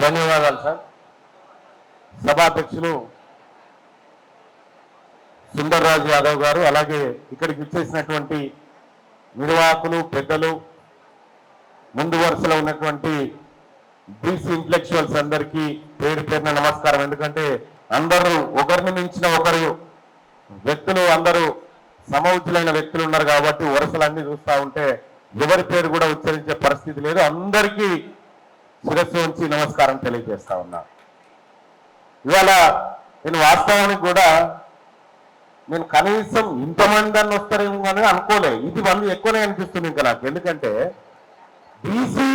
ధన్యవాదాలు సార్. సభాధ్యక్షులు సుందర్రాజు యాదవ్ గారు, అలాగే ఇక్కడికి ఇచ్చేసినటువంటి నిర్వాహకులు, పెద్దలు, ముందు వరుసలో ఉన్నటువంటి బీసీ ఇంటలెక్చువల్స్ అందరికీ పేరు పేరున నమస్కారం. ఎందుకంటే అందరూ ఒకరిని మించిన ఒకరు వ్యక్తులు, అందరూ సమవుతులైన వ్యక్తులు ఉన్నారు కాబట్టి వరుసలన్నీ చూస్తూ ఉంటే ఎవరి పేరు కూడా ఉచ్చరించే పరిస్థితి లేదు. అందరికీ శిరస్సు ఉంచి నమస్కారం తెలియజేస్తా ఉన్నా. ఇవాళ నేను వాస్తవానికి కూడా నేను కనీసం ఇంతమంది అని వస్తారేమో అని అనుకోలే. ఇది మంది ఎక్కువనే అనిపిస్తుంది ఇంకా నాకు. ఎందుకంటే బీసీ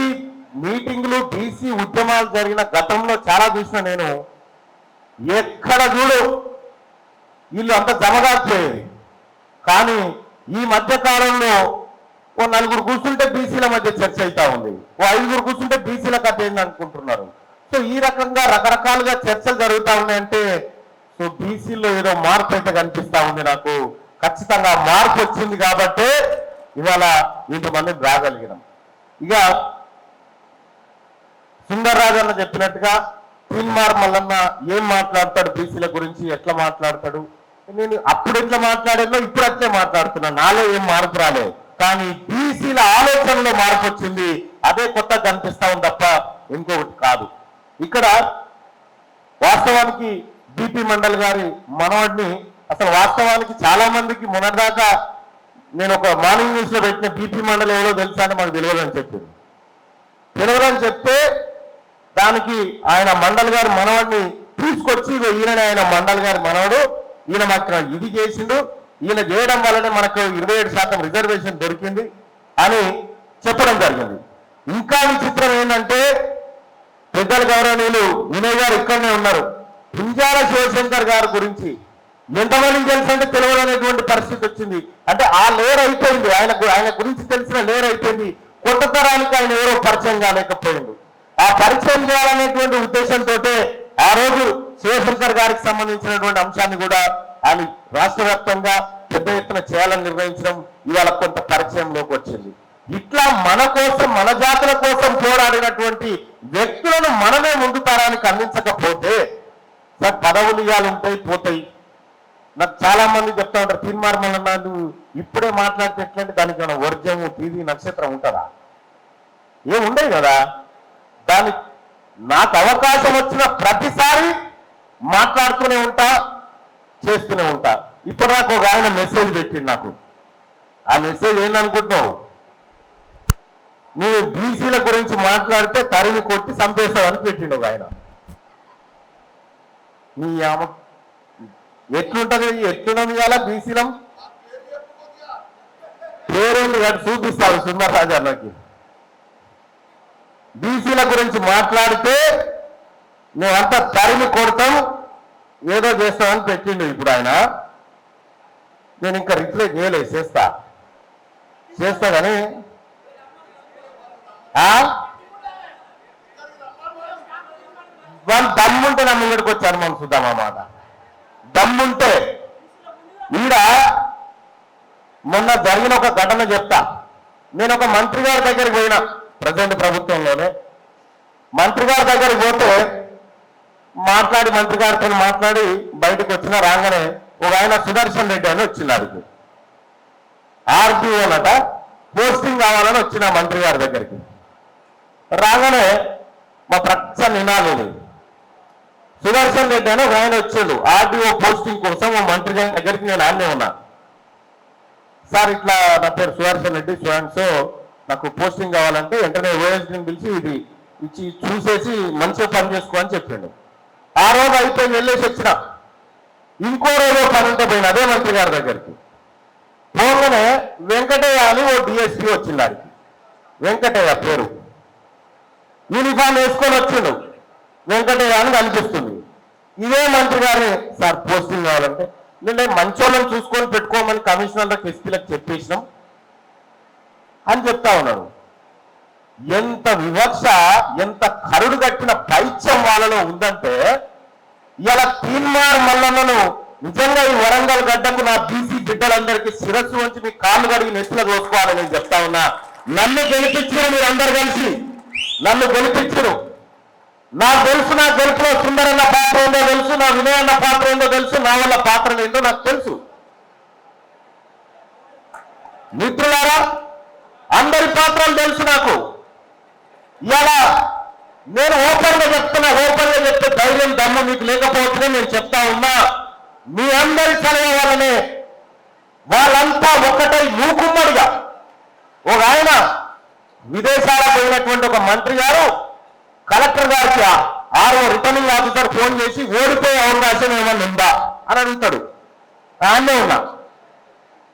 మీటింగ్లు, బీసీ ఉద్యమాలు జరిగిన గతంలో చాలా చూసిన నేను. ఎక్కడ చూడు వీళ్ళు అంత జమగాకపోయేది. కానీ ఈ మధ్య కాలంలో ఓ నలుగురు కూర్చుంటే బీసీల మధ్య చర్చ అవుతా ఉంది, ఓ ఐదుగురు కూర్చుంటే బీసీల కథ ఏంది అనుకుంటున్నారు. సో ఈ రకంగా రకరకాలుగా చర్చలు జరుగుతూ ఉన్నాయంటే సో బీసీలో ఏదో మార్పు అయితే కనిపిస్తా ఉంది నాకు. ఖచ్చితంగా మార్పు వచ్చింది కాబట్టి ఇవాళ ఇంతమంది రాగలిగినాం. ఇక సుందర్రాజు అన్న చెప్పినట్టుగా తీన్మార్ మల్లన్న ఏం మాట్లాడతాడు బీసీల గురించి, ఎట్లా మాట్లాడతాడు, నేను అప్పుడు ఎట్లా మాట్లాడేదో ఇప్పుడు అట్లే మాట్లాడుతున్నా. నాలో ఏం మార్పు రాలే, కానీ బీసీల ఆలోచనలో మార్పు వచ్చింది. అదే కొత్త కనిపిస్తా ఉంది తప్ప ఇంకొకటి కాదు. ఇక్కడ వాస్తవానికి బీపీ మండల్ గారి మనవాడిని అసలు వాస్తవానికి చాలా మందికి మొన్నటిదాకా నేను ఒక మార్నింగ్ న్యూస్ లో పెట్టిన బీపీ మండల్ ఎవరో తెలుసా అని మాకు తెలియదని చెప్పింది. తెలియదని చెప్తే దానికి ఆయన మండల్ గారి మనవాడిని తీసుకొచ్చి ఈయననే ఆయన మండల్ గారి మనవడు, ఈయన మాకు ఇది చేసిండు, ఈయన చేయడం వల్లనే మనకు 27% రిజర్వేషన్ దొరికింది అని చెప్పడం జరిగింది. ఇంకా విచిత్రం ఏంటంటే పెద్దల గౌరవనీయులు వినయ్ గారు ఇక్కడనే ఉన్నారు. పింజాల శివశంకర్ గారి గురించి ఎంతమందికి తెలుసు అంటే తెలియదనేటువంటి పరిస్థితి వచ్చింది. అంటే ఆ లేర్ అయిపోయింది, ఆయన గురించి తెలిసిన లేర్ అయిపోయింది. కొత్త తరానికి ఆయన ఎవరో పరిచయం కాలేకపోయింది. ఆ పరిచయం చేయాలనేటువంటి ఉద్దేశంతో ఆ రోజు శివశంకర్ గారికి సంబంధించినటువంటి అంశాన్ని కూడా ఆయన రాష్ట్ర వ్యాప్తంగా పెద్ద ఎత్తున చేయాలని నిర్ణయించడం ఇవాళ కొంత పరిచయంలోకి వచ్చింది. ఇట్లా మన కోసం, మన జాతుల కోసం పోరాడినటువంటి వ్యక్తులను మనమే ముందు తరానికి అందించకపోతే నాకు పదవులు ఇవ్వాలి ఉంటాయి, పోతాయి. నాకు చాలా మంది చెప్తా ఉంటారు, తీన్మార్ మల్లన్న నువ్వు ఇప్పుడే మాట్లాడితే ఎట్లంటే దానికి ఏమైనా వర్జము, టీవీ నక్షత్రం ఉంటుందా? ఏముండదు కదా. దానికి నాకు అవకాశం వచ్చిన ప్రతిసారి మాట్లాడుతూనే ఉంటా, చేస్తూనే ఉంటా. ఇప్పుడు నాకు ఒక ఆయన మెసేజ్ పెట్టింది నాకు. ఆ మెసేజ్ ఏందనుకుంటున్నావు? నువ్వు బీసీల గురించి మాట్లాడితే తరిమి కొట్టి చంపేస్తావు అని పెట్టిండు ఒక ఆయన. నీ ఎట్లుంటది, ఎట్లున్నది కదా బీసీలం పేరేంటి చూపిస్తావు సుందర్రాజు అన్నకి. బీసీల గురించి మాట్లాడితే నువ్వంతా తరిమి కొడతాం, ఏదో చేస్తామని పెట్టిండు ఇప్పుడు ఆయన. నేను ఇంకా రిప్లై చేయలేదు, చేస్తా కానీ వాళ్ళు దమ్ముంటే నా ముంగడికి వచ్చారు మనం చూద్దాం అన్నమాట. దమ్ముంటే ఈడ మొన్న జరిగిన ఒక ఘటన చెప్తా. నేను ఒక మంత్రి గారి దగ్గరికి పోయినా, ప్రజెంట్ ప్రభుత్వంలోనే మంత్రి గారి దగ్గరికి పోతే మంత్రి గారితో మాట్లాడి బయటకు వచ్చిన రాగానే ఒక ఆయన సుదర్శన్ రెడ్డి అని వచ్చినాడు. ఆర్టీఓ అన్నట పోస్టింగ్ కావాలని వచ్చిన మంత్రి గారి దగ్గరికి. రాగానే మా ప్రత్యక్ష నినాలి సుదర్శన్ రెడ్డి అని ఒక ఆయన వచ్చాడు ఆర్టీఓ పోస్టింగ్ కోసం. మా మంత్రి గారి దగ్గరికి నేను ఆన్నే ఉన్నా. సార్ ఇట్లా నా పేరు సుదర్శన్ రెడ్డి, సో నాకు పోస్టింగ్ కావాలంటే వెంటనే ఓఎస్డీని పిలిచి ఇది ఇచ్చి చూసేసి మంచిగా పని చేసుకో అని చెప్పిండు. ఆ రోజు అయిపోయి వెళ్ళేసి వచ్చిన. ఇంకో రోజు పని ఉంటే పోయిన అదే మంత్రి గారి దగ్గరికి. పోగానే వెంకటయ్య అని ఓ డిఎస్పీ వచ్చింది. ఆడికి వెంకటయ్య పేరు, యూనిఫామ్ వేసుకొని వచ్చిండు. వెంకటయ్య అని కనిపిస్తుంది. ఇదే మంత్రి గారిని సార్ పోస్టింగ్ కావాలంటే నేను మంచోళ్ళని చూసుకొని పెట్టుకోమని కమిషనర్లకు, ఎస్పీలకు చెప్పేసినాం అని చెప్తా ఉన్నాడు. ఎంత వివక్ష, ఎంత కరుడు కట్టిన పైత్యం వాళ్ళలో ఉందంటే ఇలా తీన్మార్ మల్లన్నను నిజంగా ఈ వరంగల్ గడ్డకు నా బీసీ బిడ్డలందరికీ శిరస్సు వంచి మీ కాళ్ళు కడిగి నెత్తిలో చూసుకోవాలని నేను చెప్తా ఉన్నా. నన్ను గెలిపించారు, మీరందరూ కలిసి నన్ను గెలిపించరు. నాకు తెలుసు, నా గెలుపులో సుందరన్న పాత్ర ఏందో తెలుసు, నా వినయన్న పాత్ర ఏందో తెలుసు, నా వల్ల పాత్రలు ఏందో నాకు తెలుసు. మిత్రులారా, అందరి పాత్రలు తెలుసు నాకు. ఇలా నేను ఓపెన్గా చెప్తున్నా, ఓపెన్గా చెప్తే ధైర్యం దమ్ము మీకు లేకపోతే నేను చెప్తా ఉన్నా, మీ అందరి సలహా వల్లనే వాళ్ళంతా ఒకటై మూకుమ్మడిగా ఒక ఆయన విదేశాలకు పోయినటువంటి ఒక మంత్రి గారు కలెక్టర్ గారికి రిటర్నింగ్ ఆఫీసర్ ఫోన్ చేసి ఓడిపోయే అవకాశం ఏమన్నా ఉందా అని అడుగుతాడు. ఆయనే ఉన్నా,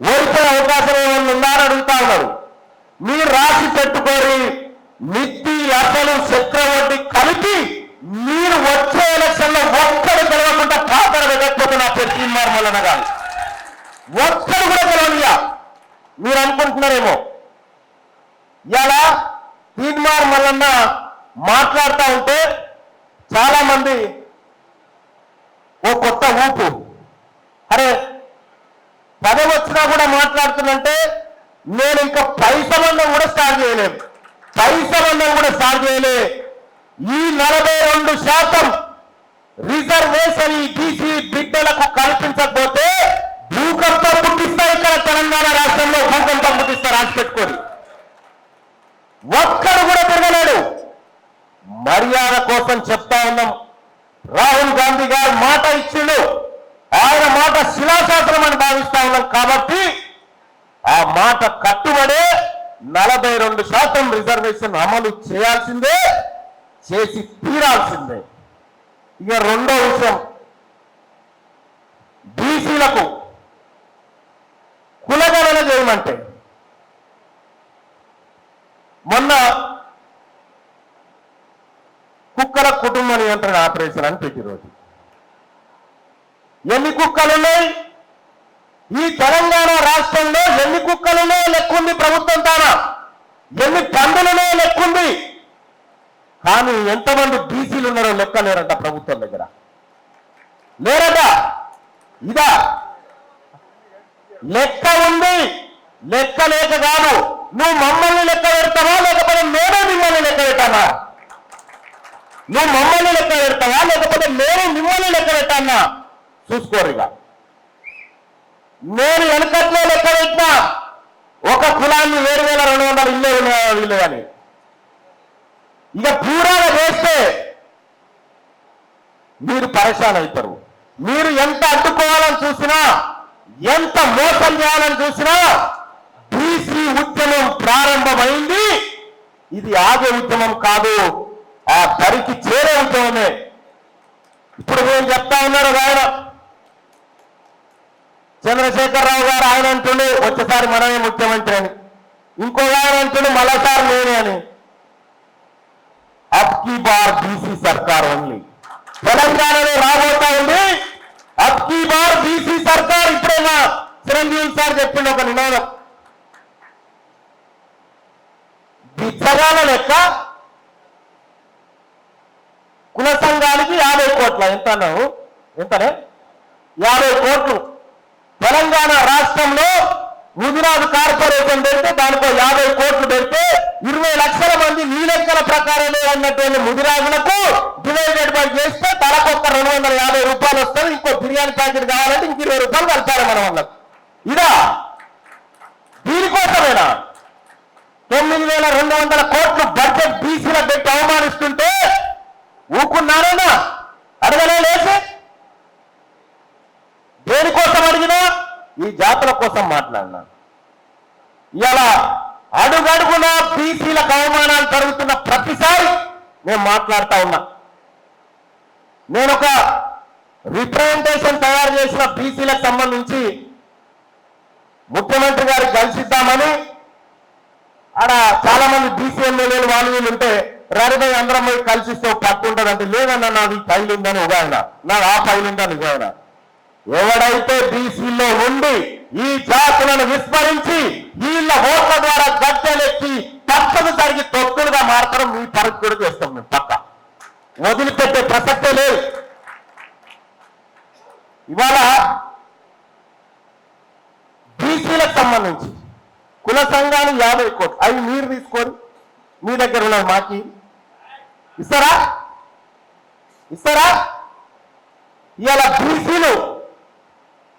ఓడిపోయే అవకాశం ఏమన్నా ఉందా అని అడుగుతా ఉన్నారు. మీరు రాసి పెట్టుకోరి, మిత్తి అసలు చక్రవర్తి కలిపి మీరు వచ్చే ఎలక్షన్లో ఒక్కడు గెలవకుండా పాత్ర వెళ్ళకపోతే నా పేరు తీన్మార్ మల్లన్న గారు, ఒక్కడు కూడా గెలవనియా. మీరు అనుకుంటున్నారేమో ఇలా తీన్మార్ మల్లన్న మాట్లాడుతూ ఉంటే చాలా మంది ఓ కొత్త ఊపు, అరే పదవి వచ్చినా కూడా మాట్లాడుతున్నంటే నేను ఇంకా పైసబంధం కూడా స్టార్ట్ చేయలేదు, పైసబంధం కూడా స్టార్ట్ చేయలే. ఈ 42% రిజర్వేషన్ ఈ బీసీ బిడ్డలకు కల్పించకపోతే భూకంపం పుట్టిస్తా, ఇక్కడ తెలంగాణ రాష్ట్రంలో భూకంపం పుట్టిస్తా, రాసి పెట్టుకోండి. ఒక్కడు కూడా తిరగలేడు. మర్యాద కోసం చెప్తా ఉన్నాం, రాహుల్ గాంధీ గారు మాట ఇచ్చిండు, ఆయన మాట శిలాశాసనం అని భావిస్తా ఉన్నాం. కాబట్టి ఆ మాట కట్టుబడే 42% రిజర్వేషన్ అమలు చేయాల్సిందే, చేసి తీరాల్సిందే. ఇక రెండో విషయం, బీసీలకు కులగణన చేయమంటే మొన్న కుక్కల కుటుంబ నియంత్రణ ఆపరేషన్ అని పెట్టి రోజు ఎన్ని కుక్కలున్నాయి ఈ తెలంగాణ రాష్ట్రంలో, ఎన్ని కుక్కలున్నాయో లెక్కుంది ప్రభుత్వం తానా, ఎన్ని పందులున్నాయో లెక్కుంది. కానీ ఎంతమంది బీసీలు ఉన్నారో లెక్క లేరంట ప్రభుత్వం దగ్గర, లేరట. ఇదా లెక్క ఉంది, లెక్క లేక కాదు. నువ్వు మమ్మల్ని లెక్క పెడతావా లేకపోతే నేనే మిమ్మల్ని లెక్క పెట్టానా? నువ్వు మమ్మల్ని లెక్క పెడతావా లేకపోతే నేనే మిమ్మల్ని లెక్క పెట్టానా? చూసుకోరుగా. నేను వెనకట్లో లెక్క పెట్టినా ఒక కులాన్ని 7,200 ఇల్లే వీళ్ళు అని. ఇక పూరాగా చేస్తే మీరు పరేషాన్ అవుతారు. మీరు ఎంత అడ్డుకోవాలని చూసినా, ఎంత మోసం చేయాలని చూసినా, బీసీ ఉద్యమం ప్రారంభమైంది. ఇది ఆగే ఉద్యమం కాదు, ఆ దరికి చేరే ఉద్యమమే. ఇప్పుడు నేను చెప్తా ఉన్నారు ఆయన చంద్రశేఖరరావు గారు, ఆయన అంటుండే వచ్చేసారి మనమే ముఖ్యమంత్రి అని, ఇంకో ఆయన అంటుండే మరోసారి నేనే అని. అబ్ కీ బార్ బీసీ సర్కార్ ఓన్లీ. తెలంగాణలో రాబోతా ఉంది అబ్ కీ బార్ బీసీ సర్కార్. ఇప్పుడైనా చిరంజీవి సార్ చెప్పిండు ఒక నినాదం, బిచ్చగాల లెక్క కుల సంఘానికి 50 కోట్ల ఎంత అన్నావు, ఎంతనే 50 కోట్లు. తెలంగాణ రాష్ట్రంలో ముదిరాజు కార్పొరేషన్ పెడితే దానికో 50 కోట్లు పెడితే 20 లక్షల మంది నీ లెక్కల ప్రకారమే ఉన్నటువంటి ముదిరాజులకు డివైడెడ్ బై చేస్తే తలకొక్క 250 రూపాయలు వస్తుంది. ఇంకో బిర్యానీ ప్యాకెట్ కావాలంటే ఇంక 20 రూపాయలు కలపాలి మన వాళ్ళకు. ఇదా దీనికోసమేనా 9,200 కోట్లు బడ్జెట్ బీసీలకు పెట్టి అవమానిస్తుంటే ఊకున్నారేనా? అడగలే లేచి. దేనికోసం అడిగినా ఈ జాతుల కోసం మాట్లాడినా. ఇలా అడుగడుగునా బీసీలకు అవమానాలు జరుగుతున్న ప్రతిసారి నేను మాట్లాడుతా ఉన్నా. నేను ఒక రిప్రజెంటేషన్ తయారు చేసిన బీసీలకు సంబంధించి ముఖ్యమంత్రి గారికి కలిసిద్దామని. ఆడ చాలా మంది బీసీ ఎమ్మెల్యేలు వాళ్ళు వీళ్ళు ఉంటే రారిపై అందరం పోయి కలిసిస్తే పట్టుంటుంది అంటే, లేదన్నా నాది ఫైల్ ఉందని ఒక ఆయన, నాది ఆ ఫైల్ ఉందని ఇంకొక. ఎవడైతే బీసీలో ఉండి ఈ జాతులను విస్మరించి వీళ్ళ ఓట్ల ద్వారా గద్దెలెత్తి పక్కకు జరిగి తొత్తులుగా మారతారు, మీ పరుగు కూడా చేస్తాం మేము. పక్క వదిలిపెట్టే ప్రసక్తే లేదు. ఇవాళ బీసీలకు సంబంధించి కుల సంఘాలు 50 కోట్లు, అవి మీరు తీసుకొని మీ దగ్గర ఉన్నది మాకి ఇస్తారా? ఇస్తారా? ఇవాళ బీసీలు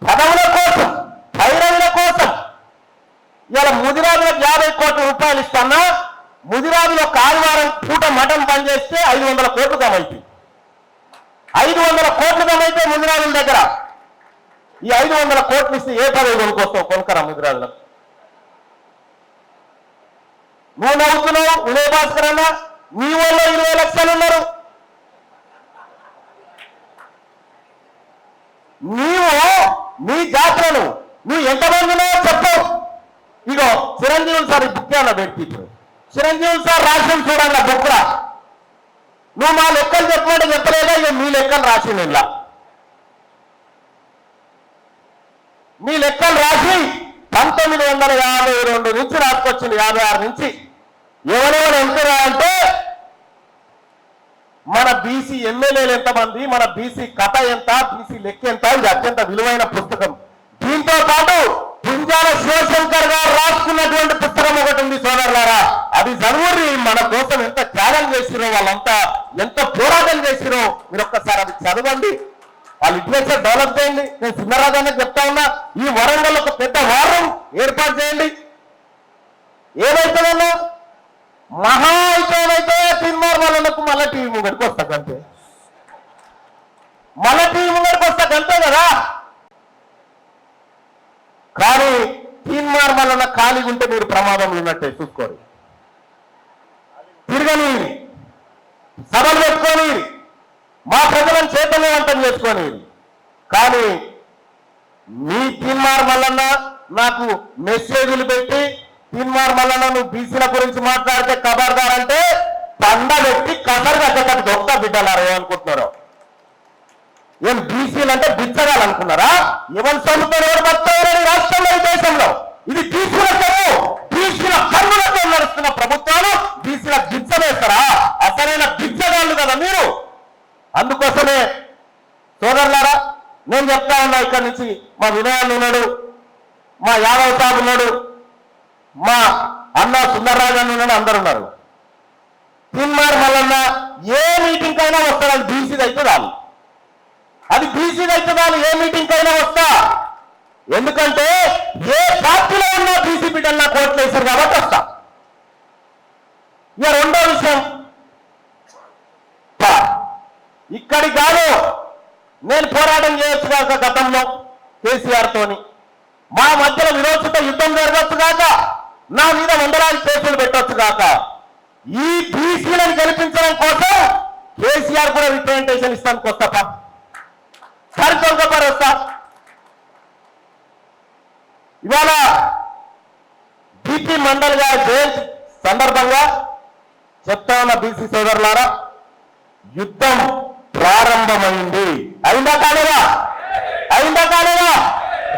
పదవుల కోసం, పైరవుల కోసం ఇవాళ ముదిరాజులకు 50 కోట్ల రూపాయలు ఇస్తానా, ముదిరాజులో కాలువారం పూట మటన్ బంద్ చేస్తే 500 కోట్లు కమైతే 500 కోట్లు కమైతే ముదిరాజుల దగ్గర ఈ 500 కోట్లు ఇస్తే ఏ పదవి కొనుక్కొస్తావు? కొనుక్కరా ముదిరాజులకు. నువ్వు నవ్వుతున్నావు వినయ్ భాస్కర్ అన్న, నీ వల్ల 20 లక్షలు ఉన్నారు. నీవు నీ జాతులను నువ్వు ఎంతమంది ఉన్నావో చెప్పు. ఇగో చిరంజీవులు సార్ ఈ బుక్ అన్న పెట్టి చిరంజీవులు సార్ రాసిన చూడండి బుక్లా. నువ్వు మా లెక్కలు చెప్పమంటే చెప్పలేదా? ఇక మీ లెక్కలు రాసింది ఇలా. మీ లెక్కలు రాసి 1952 నుంచి రాసుకొచ్చింది 56 నుంచి. ఎవరెవరు ఎంతరా అంటే మన బీసీ ఎమ్మెల్యేలు ఎంతమంది, మన బీసీ కథ ఎంత, బీసీ లెక్క ఎంత, ఇది అత్యంత విలువైన పుస్తకం. దీంతో పాటు పుంజాల శివశంకర్ గారు రాసుకున్నటువంటి పుస్తకం ఒకటి ఉంది సోదరులారా, అది చదువుర్రి. మన కోసం ఎంత త్యాగం చేసిరో, వాళ్ళంతా ఎంత పోరాటం చేసిరో మీరు ఒక్కసారి అది చదవండి. వాళ్ళు లిటరేచర్ డెవలప్ చేయండి. నేను చిన్నరాజానికి చెప్తా ఉన్నా, ఈ వరంగల్ ఒక పెద్ద వారం ఏర్పాటు చేయండి. ఏమైతుందన్నా మహా అయితే తిన్మార్ వాళ్ళకు మళ్ళీ టీవీ ముంగడికి వస్తా అంతే, మళ్ళీ టీవీ ముంగడికి వస్తా అంతే కదా. కానీ తిన్మార్ వలన ఖాళీగా ఉంటే మీరు ప్రమాదంలో ఉన్నట్టే చూసుకోరు. తిరగని సభలు పెట్టుకొని మా ప్రజలను చైతన్యవంతం చేసుకొని, కానీ మీ తిన్మార్ మల్లన్న నాకు మెసేజ్లు పెట్టి తిన్మార్ మల్లన్న నువ్వు బీసీల గురించి మాట్లాడితే ఖబర్దార్ అంటే పండ పెట్టి కసరు కట్టకట్టు దొక్క బిడ్డలారు ఏమనుకుంటున్నారు? ఏం బీసీలు అంటే బిచ్చగాలు అనుకున్నారా? ఎవరి సొంతం ఎవరు బతారు రాష్ట్రంలో ఈ దేశంలో? ఇది బీసీల చదువు, బీసీల కన్నులతో నడుస్తున్న ప్రభుత్వాలు బీసీల బిచ్చ వేస్తారా? అసలైన బిచ్చగాళ్ళు కదా మీరు. అందుకోసమే సోదరులారా నేను చెప్తా ఉన్నా, ఇక్కడి నుంచి మా వినయాన్ని ఉన్నాడు, మా యాదవ్ సాబ్ ఉన్నాడు, మా అన్న సుందర్రాజు అని ఉన్నాడు, అందరు ఉన్నారు. తిన్మార్ మల్లన్న ఏ మీటింగ్ అయినా వస్తాడు, అది బీసీది అయితే రాదు, అది బీసీది అయితే రాదు. ఏ మీటింగ్ అయినా వస్తా, ఎందుకంటే ఏ పార్టీలో ఉన్నా బీసీ బిడ్డలు నాకు ఓట్లు వేశారు కాబట్టి వస్తా. ఇక రెండో విషయం, ఇక్కడి కాదు నేను పోరాటం చేయొచ్చు కాక గతంలో కేసీఆర్ తోని, మా మధ్యలో విరోచిత యుద్ధం జరగచ్చు కాక, నా మీద వందలాది కేసులు పెట్టొచ్చు కాక, ఈ బీసీలను గెలిపించడం కోసం కేసీఆర్ కూడా రిప్రజెంటేషన్ ఇస్తానికి వస్తా, సరితొలగపరి వస్తా. ఇవాళ బీపీ మండల్ గారి జయంతి సందర్భంగా చెప్తా ఉన్న బీసీ సోదరులారా, యుద్ధం ప్రారంభమైంది. అయిందా కాలేదా? అయిందా కాలేదా?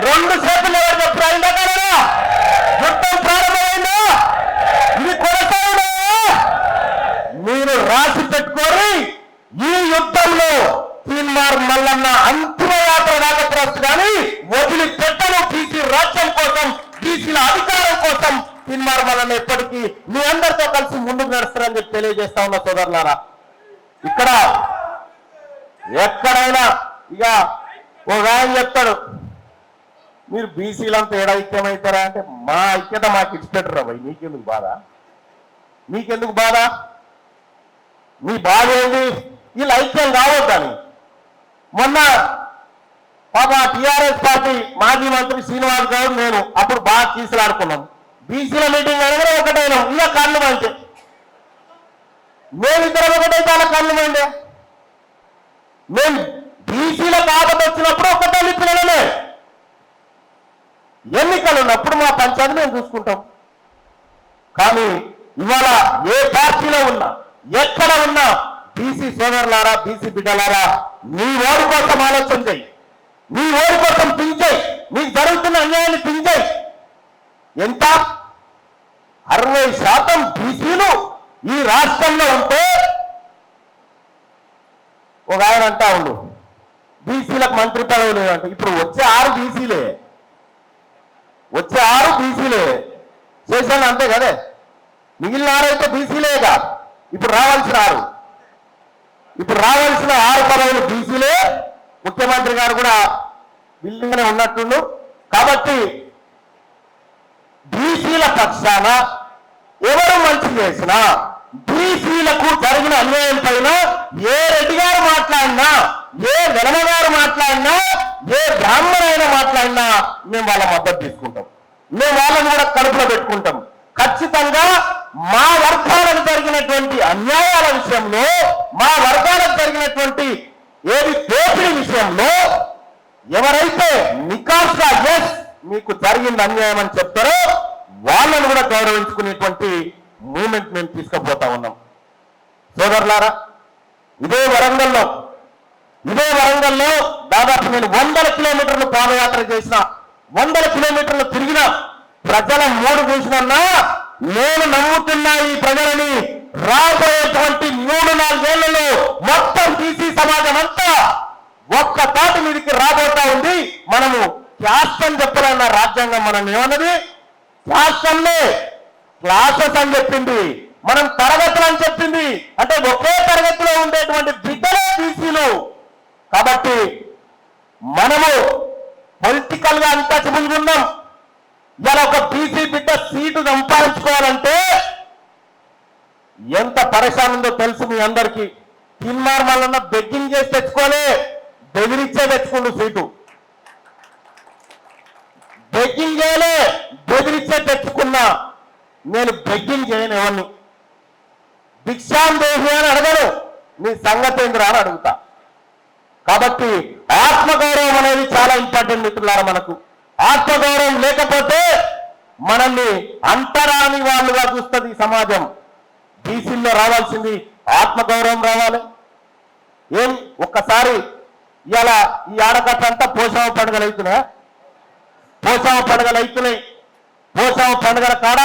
2 చేతులు ఎవరు చెప్పారు? అయిందా కాలేదా? యుద్ధం ప్రారంభమైందా? ఇది కొనసాగుదా? మీరు రాసి పెట్టుకొని ఈ యుద్ధంలో తిన్మార్ మల్లన్న అంతిమ యాత్ర రాకపోవచ్చు కానీ వదిలిపెట్టను. బీసీ రాజ్యం కోసం, బీసీల అధికారం కోసం తిన్మార్ మల్లన్న ఎప్పటికీ మీ అందరితో కలిసి ముందుకు నడుస్తారని చెప్పి తెలియజేస్తా ఉన్న సోదరులారా. ఇక్కడ ఎక్కడైనా ఇక ఒక ఆయన చెప్తాడు, మీరు బీసీలంతా ఏడ ఐక్యమవుతారా అంటే, మా ఐక్యత మాకు ఇచ్చిపెట్టరా భయ్, మీకెందుకు బాధ? మీకెందుకు బాధ? మీ బాధ ఏంది? వీళ్ళు ఐక్యం కావద్దని. మొన్న పాప టీఆర్ఎస్ పార్టీ మాజీ మంత్రి శ్రీనివాస్ గౌడ్ నేను అప్పుడు బాగా తీసులాడుకున్నాం. బీసీల మీటింగ్ అనగానే ఒకటైనా ఇలా కళ్ళు మంచి, మేమిద్దరం ఒకటైతే వాళ్ళ కళ్ళు మండే. మేము బీసీల కాపత వచ్చినప్పుడు ఒకటే పిల్లలమే, ఎన్నికలు ఉన్నప్పుడు మా పంచాయతీ మేము చూసుకుంటాం. కానీ ఇవాళ ఏ పార్టీలో ఉన్నా, ఎక్కడ ఉన్నా బీసీ సోదరులారా, బీసీ బిడ్డలారా, నీ ఓడి కోసం ఆలోచన చేయి, నీ ఓడి కోసం పింఛయ్, నీకు జరుగుతున్న అన్యాయాన్ని పింఛయ్. ఎంత 60% బీసీలు ఈ రాష్ట్రంలో ఉంటే ఒక ఆయన అంటా ఉండు బీసీలకు మంత్రి పదవులు లేవంటే. ఇప్పుడు వచ్చే 6 బీసీలే, వచ్చే 6 బీసీలే చేశాను అంతే కదే. మిగిలిన 6 అయితే బీసీలేగా ఇప్పుడు రావాల్సిన 6. ఇప్పుడు రావాల్సిన 6 పదవులు బీసీలే. ముఖ్యమంత్రి గారు కూడా బిల్డింగ్నే ఉన్నట్టుండు. కాబట్టి బీసీల పక్షాన ఎవరు మంచి చేసినా, బీసీలకు జరిగిన అన్యాయం పైన ఏ రెడ్డి గారు మాట్లాడినా, ఏ వెలమ గారు మాట్లాడినా, ఏ బ్రాహ్మణైనా మాట్లాడినా మేము వాళ్ళ మద్దతు తీసుకుంటాం. మేము వాళ్ళని కూడా కడుపులో పెట్టుకుంటాం. ఖచ్చితంగా మా వర్గాలకు జరిగినటువంటి అన్యాయాల విషయంలో, మా వర్గాలకు జరిగినటువంటి ఏది దోపిడీ విషయంలో ఎవరైతే నికాస్గా ఎస్ మీకు జరిగింది అన్యాయం అని చెప్తారో వాళ్ళను కూడా గౌరవించుకునేటువంటి మూమెంట్ మేము తీసుకుపోతా ఉన్నాం. సోదరులారా, ఇదే వరంగల్లో దాదాపు నేను 100 కిలోమీటర్లు పాదయాత్ర చేసిన, 100 కిలోమీటర్లు తిరిగిన, ప్రజల మూడు చూసినన్నా నేను నమ్ముతున్నా ఈ ప్రజలని రాబోయేటువంటి 3-4 ఏళ్లలో మొత్తం బీసీ సమాజం అంతా ఒక్క తాటి మీదకి రాబోతా ఉంది. మనము శాస్త్రం చెప్పాలన్న రాజ్యాంగం మనం ఏమన్నది? శాస్త్రంలో క్లాసెస్ అని చెప్పింది, మనం తరగతులు అని చెప్పింది. అంటే ఒకే తరగతిలో ఉండేటువంటి బిడ్డలే బీసీలు. కాబట్టి మనము పొలిటికల్ గా అన్టచబుల్గా ఉన్నాం. ఇలా ఒక బీసీ బిడ్డ సీటు సంపాదించుకోవాలంటే ఎంత పరేషాన్ ఉందో తెలుసు మీ అందరికీ. తీన్మార్ మల్లన్న బెగ్గింగ్ చేసి తెచ్చుకోలే, బెదిరిచ్చే తెచ్చుకుండు సీటు. బెగ్గింగ్ చేయలే, బెదిరిచ్చే తెచ్చుకున్నా. నేను బెగ్గింగ్ చేయను, ఎవరిని భిక్షాం దేహి అని అడగను, నీ సంగతి ఏంద్రా అని అడుగుతా. కాబట్టి ఆత్మగౌరవం అనేది చాలా ఇంపార్టెంట్ మిత్రులారా. మనకు ఆత్మగౌరవం లేకపోతే మనల్ని అంటరాని వాళ్ళుగా చూస్తుంది సమాజం. బీసీల్లో రావాల్సింది ఆత్మగౌరవం రావాలి. ఏం ఒక్కసారి ఇలా ఈ ఆడకట్టంతా పోషామ పండుగలు అవుతున్నాయి. పోషామ పండుగల కాడ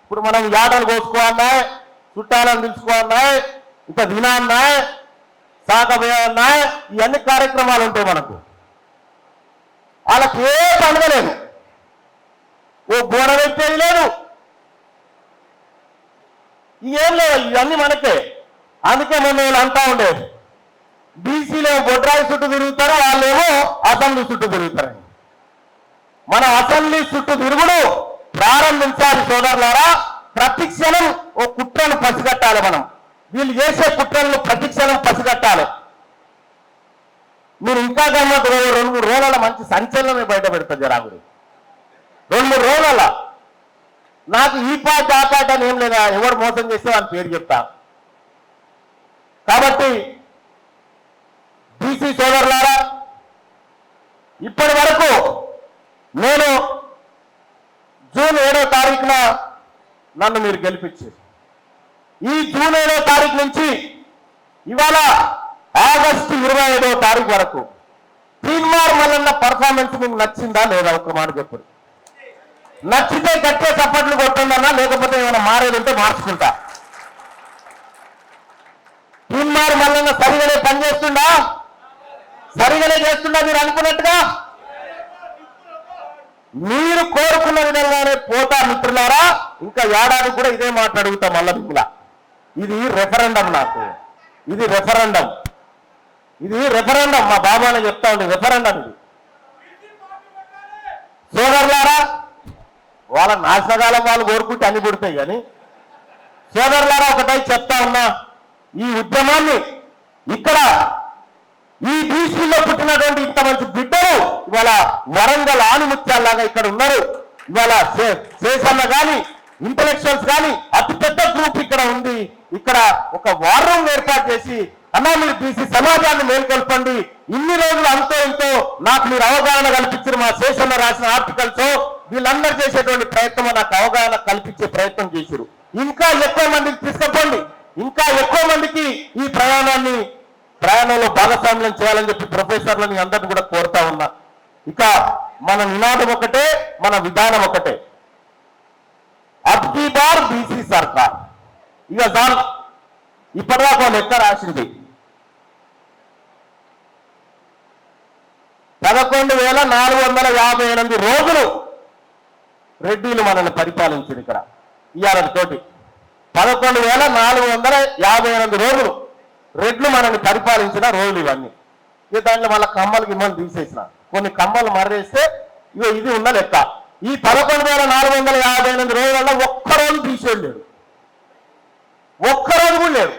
ఇప్పుడు మనం యాడలు కోసుకోవాలన్నా, చుట్టాలను పిలుచుకోవాలన్నా, ఇంకా దినాన్నా, సాగబోయాలన్నా, ఇవన్నీ కార్యక్రమాలు ఉంటాయి మనకు. వాళ్ళకి ఏ పండుగ లేదు, ఓ బోన పెట్టేది లేదు, ఏం లేదు, ఇవన్నీ మనకే. అందుకే మొన్న వీళ్ళు అంటా ఉండేది, బీసీలో బొడ్రాయి చుట్టూ తిరుగుతారు, వాళ్ళేమో అసెంబ్లీ చుట్టూ తిరుగుతారని. మన అసెంబ్లీ చుట్టూ తిరుగుడు ప్రారంభించాలి సోదరులారా. ప్రతిక్షణం ఓ కుట్రను పసిగట్టాలి. మనం వీళ్ళు చేసే కుట్రలను ప్రతిక్షణం పసిగట్టాలి. మీరు ఇంకా గమ్మత్ 2-3 రోజుల మంచి సంచలనమే బయట పెడతారు జరాగుడు. 2-3 రోజుల నాకు ఈ పాట ఆ పాట అని ఏం లేదా, ఎవరు మోసం చేస్తే వాళ్ళ పేరు చెప్తా. కాబట్టి బీసీ సోదరులారా, ఇప్పటి వరకు నేను జూన్ 7వ తారీఖున నన్ను మీరు గెలిపించారు. ఈ జూన్ 7వ తారీఖు నుంచి ఇవాళ ఆగస్టు 25వ తారీఖు వరకు తీన్మార్ మల్లన్న పర్ఫార్మెన్స్ మీకు నచ్చిందా లేదా? ఒక్క మాట చెప్పండి. నచ్చితే గట్టే చప్పట్లు కొట్టుందన్నా, లేకపోతే ఏమైనా మారేది ఉంటే మార్చుకుంటా. తీన్మార్ మల్లన్న సరిగానే పనిచేస్తుందా? సరిగానే చేస్తుందా మీరు అనుకున్నట్టుగా? మీరు కోరుకున్న విధంగానే పోతా మిత్రులారా. ఇంకా ఏడాది కూడా ఇదే మాట అడుగుతా మళ్ళా మిమ్మల్ని. ఇది రెఫరెండం, నాకు ఇది రెఫరెండం, మా బాబానే చెప్తా ఉంది, రెఫరెండం ఇది. సోదరులారా, వాళ్ళ నాశనకాలం వాళ్ళు కోరుకుంటే అన్ని పుడతాయి. కానీ సోదరులారా, ఒకటై చెప్తా ఉన్నా, ఈ ఉద్యమాన్ని ఇక్కడ ఈ బీసీలో పుట్టినటువంటి ఇంత మంచి బిడ్డలు ఇవాళ వరంగల్ ఆనిముత్యాల్లాగా ఇక్కడ ఉన్నారు. ఇవాళ శేషన్న కానీ, ఇంటలెక్చువల్స్ కానీ అతిపెద్ద గ్రూప్ ఇక్కడ ఉంది. ఇక్కడ ఒక వార్ రూమ్ ఏర్పాటు చేసి, అన్నా మీరు బీసీ సమాజాన్ని మేల్కొల్పండి, ఇన్ని రోజులు అంతో ఇంతో నాకు మీరు అవగాహన కల్పించారు. మా శేషన్న రాసిన ఆర్టికల్స్ వీళ్ళందరూ చేసేటువంటి ప్రయత్నం నాకు అవగాహన కల్పించే ప్రయత్నం చేశారు. ఇంకా ఎక్కువ మందికి తీసుకుపోండి, ఇంకా ఎక్కువ మందికి ఈ ప్రయాణంలో భాగస్వామ్యం చేయాలని చెప్పి ప్రొఫెసర్లని అందరిని కూడా కోరుతా ఉన్నా. ఇక మన నినాదం ఒకటే, మన విధానం ఒకటే, అబ్కీ బార్ బీసీ సర్కార్. ఇక సార్ ఇప్పటిదాకా లెక్క రాసింది 11,458 రోజులు రెడ్డిలు మనల్ని పరిపాలించారు. ఇక్కడ ఇవాళ తోటి 11,458 రోజులు రెడ్లు మనల్ని పరిపాలించిన రోజులు ఇవన్నీ. ఇక దాంట్లో మళ్ళీ కమ్మలు గిమ్మలు తీసేసిన, కొన్ని కమ్మలు మర్రేస్తే ఇక ఇది ఉన్న లెక్క. ఈ 11,458 రోజులలో ఒక్కరోజు తీసేయలేడు, ఒక్కరోజు కూడా లేడు.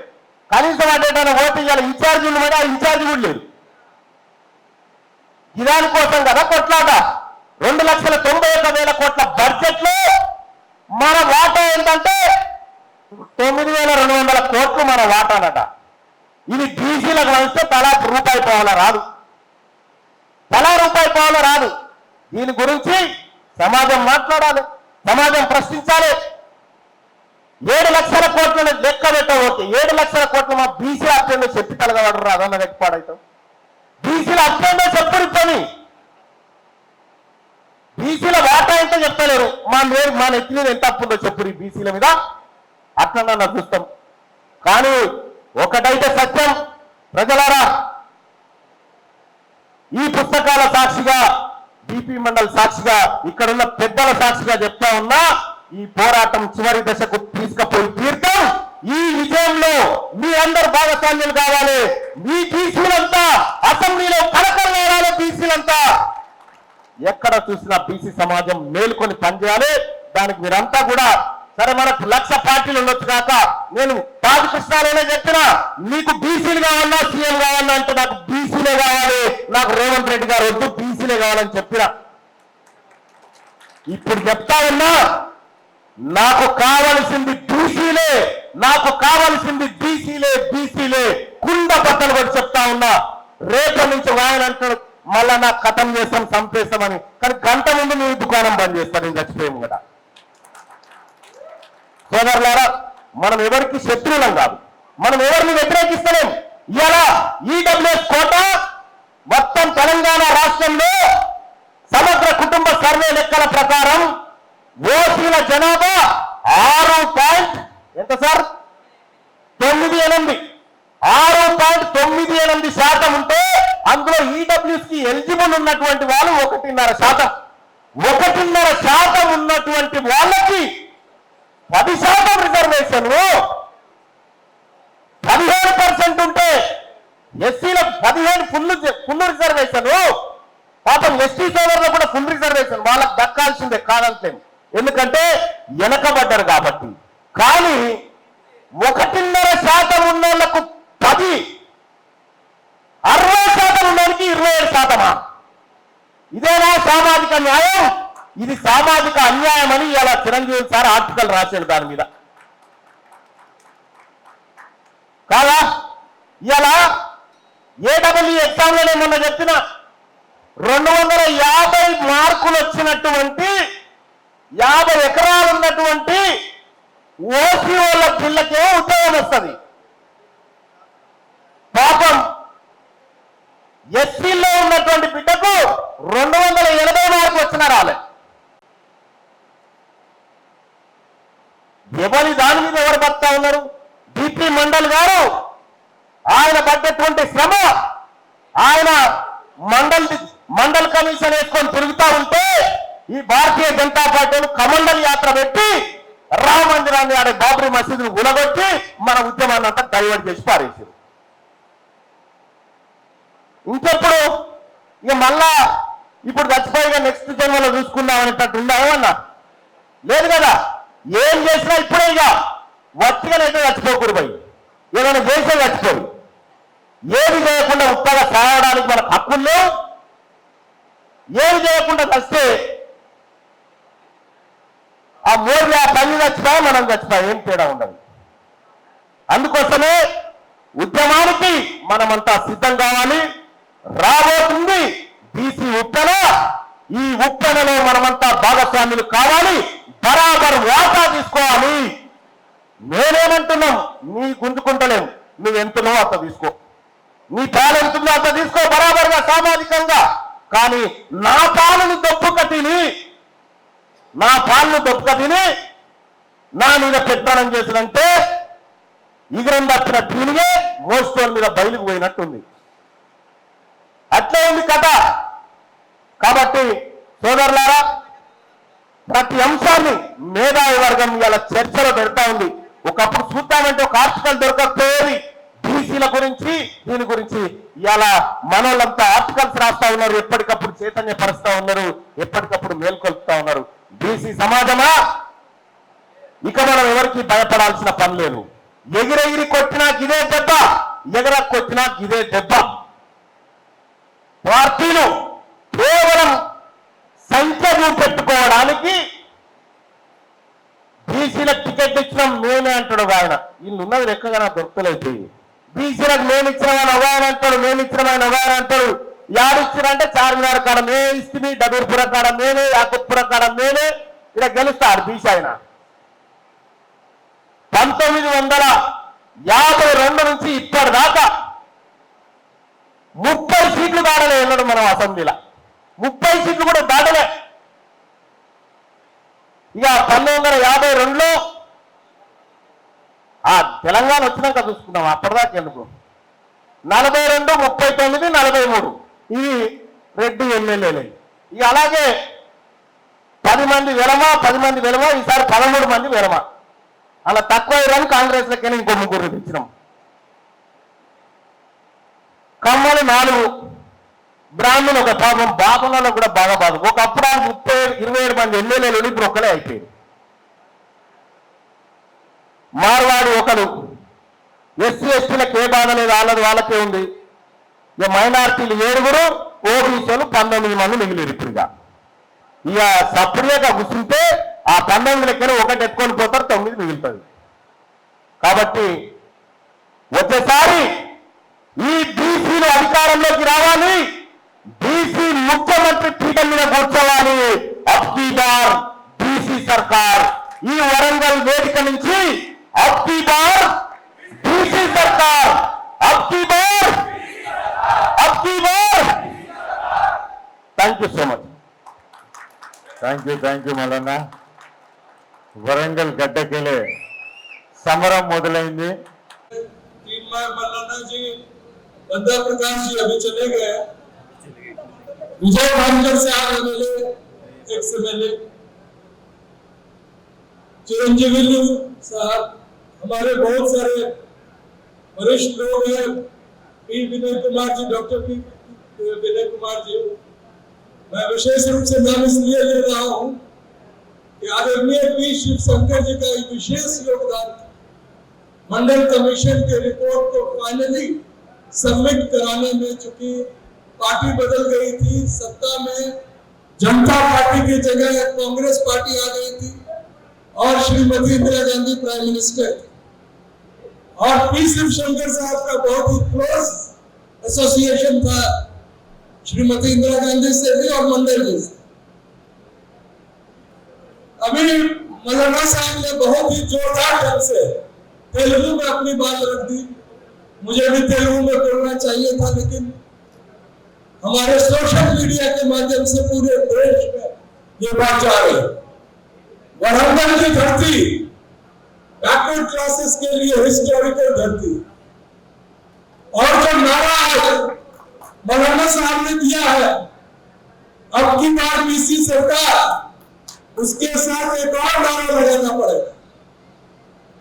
కనీసం అడ్డేటైనా ఓటు ఇవ్వాలి, ఇన్ఛార్జి ఉన్నమాట ఆ ఇన్ఛార్జి కూడా లేదు. ఇదాని కోసం కదా కొట్లాట. 2,91,000 కోట్ల బడ్జెట్ లో మన వాటా ఏంటంటే 9,200 కోట్లు మన వాటానట. ఇది బీసీలకు వస్తే తలా రూపాయి పావుల రాదు, తలా రూపాయి పావుల రాదు. దీని గురించి సమాజం మాట్లాడాలి, సమాజం ప్రశ్నించాలి. 7 లక్షల కోట్లను లెక్క పెట్టబోతే 7 లక్షల కోట్లు మా బీసీ అత్యంలో చెప్పి కలగబడరు, అదన్న వ్యక్తిపాడైతాం. బీసీల అత్యంలో చెప్పురు పని, బీసీల వాటా ఎంతో చెప్తలేరు. మా నెత్తి మీద ఎంత అప్పుందో చెప్పురు ఈ బీసీల మీద, అట్లన్నా చూస్తాం. కానీ ఒకటైతే సత్యం ప్రజలారా, ఈ పుస్తకాల సాక్షిగా, బీపీ మండల్ సాక్షిగా, ఇక్కడున్న పెద్దల సాక్షిగా చెప్తా ఉన్నా, ఈ పోరాటం చివరి దశకు తీసుకుపోయి తీర్థం. ఈ విజయంలో మీ అందరు భాగస్వామ్యులు కావాలి. మీ బీసీలంతా అసెంబ్లీలో కలకలు వేయాలి. బీసీలంతా ఎక్కడ చూసినా బీసీ సమాజం మేలుకొని పనిచేయాలి. దానికి మీరంతా కూడా, సరే మనకు 1,00,000 పార్టీలు ఉండొచ్చు కాక, నేను రాజకృష్ణాలనే చెప్పిన, నీకు బీసీలు కావాలన్నా సీఎం కావాలన్నా అంటే నాకు బీసీలే కావాలి, నాకు రేవంత్ రెడ్డి గారు వద్దు బీసీలే కావాలని చెప్పిన. ఇప్పుడు చెప్తా ఉన్నా, నాకు కావలసింది బీసీలే, నాకు కావలసింది బీసీలే, బీసీలే కుండ బట్టలు కూడా చెప్తా ఉన్నా. రేపటి నుంచి వాయనంటాడు మళ్ళా నాకు కథం చేస్తాం చంపేస్తామని, కానీ గంట ముందు మీ దుకాణం బంద్ చేస్తాను నేను చచ్చిపోయాము కదా. సోదరులారా, మనం ఎవరికి శత్రువులం కాదు, మనం ఎవరిని వ్యతిరేకిస్తలేం. ఇలా ఈడబ్ల్యూఎస్ కోట మొత్తం తెలంగాణ రాష్ట్రంలో సమగ్ర కుటుంబ సర్వే లెక్కల ప్రకారం ఓసీల జనాభా 6.98% ఉంటే అందులో ఈడబ్ల్యూఎస్ కి ఎలిజిబుల్ ఉన్నటువంటి వాళ్ళు 1.5%. 1.5% ఉన్నటువంటి వాళ్ళకి 10% రిజర్వేషన్, 15% ఉంటే ఎస్సీలకు 15 ఫుల్ రిజర్వేషన్. పాపం ఎస్టీ సోదరులకు కూడా ఫుల్ రిజర్వేషన్ వాళ్ళకి దక్కాల్సిందే కాదంటేం, ఎందుకంటే వెనకబడ్డారు కాబట్టి. కానీ 1.5% ఉన్న వాళ్ళకు 10, 60% ఉన్నవారికి 27%. ఇదేనా సామాజిక న్యాయం? ఇది సామాజిక అన్యాయం అని ఇలా చిరంజీవి సార్ ఆర్టికల్ రాశాడు దాని మీద కాదా. ఇలా ఏడబ్ల్యూ ఎగ్జామ్లోనే మొన్న చెప్పిన 250 మార్కులు వచ్చినటువంటి 50 ఎకరాలు ఉన్నటువంటి ఓసీ వాళ్ళ పిల్లకే ఉద్యోగం వస్తుంది. పాపం ఎస్సీలో ఉన్నటువంటి బిడ్డకు 280 మార్కులు వచ్చినా రాలే. ఎవరి దాని మీద ఎవరు బతుకుతా ఉన్నారు? బీపీ మండల్ గారు ఆయన పడ్డటువంటి శ్రమ, ఆయన మండల్ కమిషన్ వేసుకొని తిరుగుతా ఉంటే ఈ భారతీయ జనతా పార్టీలు కమండల్ యాత్ర పెట్టి రామ మందిరాన్ని ఆడే బాబ్రీ మసీదును గులగొట్టి మన ఉద్యమాన్ని అంతా డైవర్ట్ చేసి పారేసారు. ఇంకెప్పుడు ఇక మళ్ళా ఇప్పుడు చచ్చిపోయిగా నెక్స్ట్ జన్మలో చూసుకుందాం అనేటట్టు ఉందా ఏమన్నా? లేదు కదా. ఏం చేసినా ఇప్పుడే ఇక వట్టిగానైతే చచ్చిపోకూడదు పోయి, ఏదైనా చేసే చచ్చిపోయి. ఏమి చేయకుండా ఉత్తగా సాగడానికి మనకు హక్కుల్లో, ఏమి చేయకుండా చస్తే ఆ మూడు ఆ పని చచ్చిపోయా మనం చచ్చిపోయా, ఏం తేడా ఉండదు. అందుకోసమే ఉద్యమానికి మనమంతా సిద్ధం కావాలి. రాబోతుంది బీసీ ఉప్పెన. ఈ ఉప్పెనలో మనమంతా భాగస్వాములు కావాలి, బరాబర్ వాటా తీసుకోవాలి. నేనేమంటున్నాం, నీ గుంజుకుంటలేం, నువ్వెంతనో అంత తీసుకో, నీ పాలు ఎంతుందో అంత తీసుకో బరాబర్గా సామాజికంగా. కానీ నా పాలను దొప్పుక తిని నా మీద పెత్తనం చేసినంటే ఇగురం తప్పిన తిరిగే మోస్తోల మీద బయలుకు పోయినట్టుంది. అట్లే ఉంది కథ. కాబట్టి సోదరులారా, ప్రతి అంశాన్ని మేధావి వర్గం ఇలా చర్చలో పెడతా ఉంది. ఒకప్పుడు చూద్దామంటే ఒక ఆర్టికల్ దొరకకపోయేది, బీసీల గురించి దీని గురించి ఇవాళ మనోళ్ళంతా ఆర్టికల్స్ రాస్తా ఉన్నారు, ఎప్పటికప్పుడు చైతన్యపరుస్తా ఉన్నారు, ఎప్పటికప్పుడు మేల్కొల్పుతా ఉన్నారు. బీసీ సమాజమా, ఇక మనం ఎవరికి భయపడాల్సిన పని లేదు. ఎగిరెగిరి కొట్టినా గిదే దెబ్బ, ఎగర కొట్టినా గిదే దెబ్బ. పార్టీలు కేవలం సంఖ్య పెట్టుకోవడానికి బీసీలకు టికెట్ ఇచ్చినాం మేమే అంటాడు ఆయన. వీళ్ళు ఉన్నది లెక్కగా నాకు దొరకలేదు. బీసీలకు మేము ఇచ్చినామని అవాయన అంటాడు, మేము ఇచ్చినామని అవాయన అంటాడు. యాడిచ్చినంటే చార్మినార్ కాడ మేమే ఇస్తుంది, డబీర్పుర కాడ మేమే, యాకత్పుర కాడ మేమే. ఇలా గెలుస్తాడు బీసీ ఆయన. 1952 నుంచి ఇప్పటిదాకా 30 సీట్లు దాడలే వెళ్ళడు మనం అసెంబ్లీలో. 30 సీట్లు కూడా దాడలే. ఇక 1952లో ఆ తెలంగాణ వచ్చినాక చూసుకున్నాం, అప్పటిదాకా ఎందుకు. 42, 39, 43 ఇవి రెడ్డి ఎమ్మెల్యేలే. ఇక అలాగే 10 మంది వెలమ, ఈసారి 13 మంది వెలమ. అలా తక్కువ అయ్యారని కాంగ్రెస్ లెక్కనే ఇంకో 3 ఇచ్చినాం. కమ్మలు 4, బ్రాహ్మణులు ఒక పాపం, బాపంలో కూడా బాగా బాధ. ఒకప్పుడు 27 మంది ఎమ్మెల్యేలు ఇప్పుడు ఒక్కలే అయిపోయింది. మార్వాడి ఒకరు, ఎస్సీ ఎస్టీలకు ఏ బాధ లేదు, వాళ్ళకే ఉంది. ఇక మైనార్టీలు 7, ఓబీసీలు 19 మంది మిగిలిరు. ఇక సపరేట్గా కూర్చుంటే ఆ 19 లెక్కన ఒకటి ఎత్తుకొని పోతారు, 9 మిగులుతుంది. కాబట్టి వచ్చేసారి ఈ బీసీలు అధికారంలోకి రావాలి, బీసీ ముఖ్యమంత్రి పీఠం మీద కూర్చోవాలి. అబ్ కీ బార్ బీసీ సర్కార్. ఈ వరంగల్ వేదిక నుంచి అబ్ కీ బార్ బీసీ సర్కార్, అబ్ కీ బార్, అబ్ కీ బార్. Thank you so much. Thank you Mallanna. Warangal గడ్డకెళ్ళే సమరం మొదలైంది. मल्लाना जी, बंदा प्रकाश जी अभी चले गए। विजय भास्कर से आने वाले एक से पहले चिरंजीवी साहब, हमारे बहुत सारे वरिष्ठ लोग हैं, P Vinay Kumar ji, doctor P Vinay Kumar ji. मैं विशेष रूप से नाम इसलिए ले रहा हूँ कि आदरणीय पी शिवशंकर जी का एक विशेष योगदान मंडल कमीशन के रिपोर्ट को फाइनली सबमिट कराने में, चूंकि पार्टी बदल गई थी, सत्ता में जनता पार्टी की जगह कांग्रेस पार्टी आ गई थी और श्रीमती इंदिरा गांधी प्राइम मिनिस्टर थी। और पी शिवशंकर साहब का बहुत ही क्लोज एसोसिएशन था श्रीमती इंदिरा गांधी से भी और मंडल जी से। अभी मौलाना साहब ने बहुत ही जोरदार ढंग से तेलुगु में अपनी बात रख दी। मुझे भी तेलुगु में बोलना चाहिए था, लेकिन हमारे सोशल मीडिया के माध्यम से पूरे देश में ये बात जा रही है। वरंगल की धरती बैकवर्ड क्लासेस के लिए हिस्टोरिकल धरती, और जो नारा है मौलाना साहब ने दिया है अब की बार बीसी सरकार, उसके साथ एक और नारा लगाना पड़ेगा।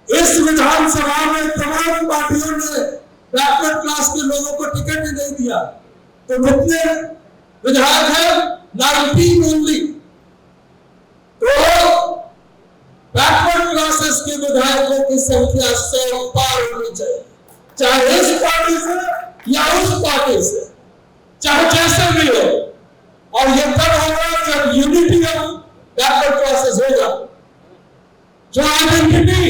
इस विधानसभा में तमाम पार्टियों ने बैकवर्ड क्लास के लोगों को टिकट ही नहीं दिया, तो कितने विधायक हैं? 19 ओनली। तो बैकवर्ड क्लासेस के विधायकों की संख्या 100 पार होनी चाहिए, चाहे इस पार्टी से या उस पार्टी से, चाहे जैसे भी हो। और ये तब होगा जब यूनिटी ऑफ बैकवर्ड क्लासेस होगा। जो आइडेंटिटी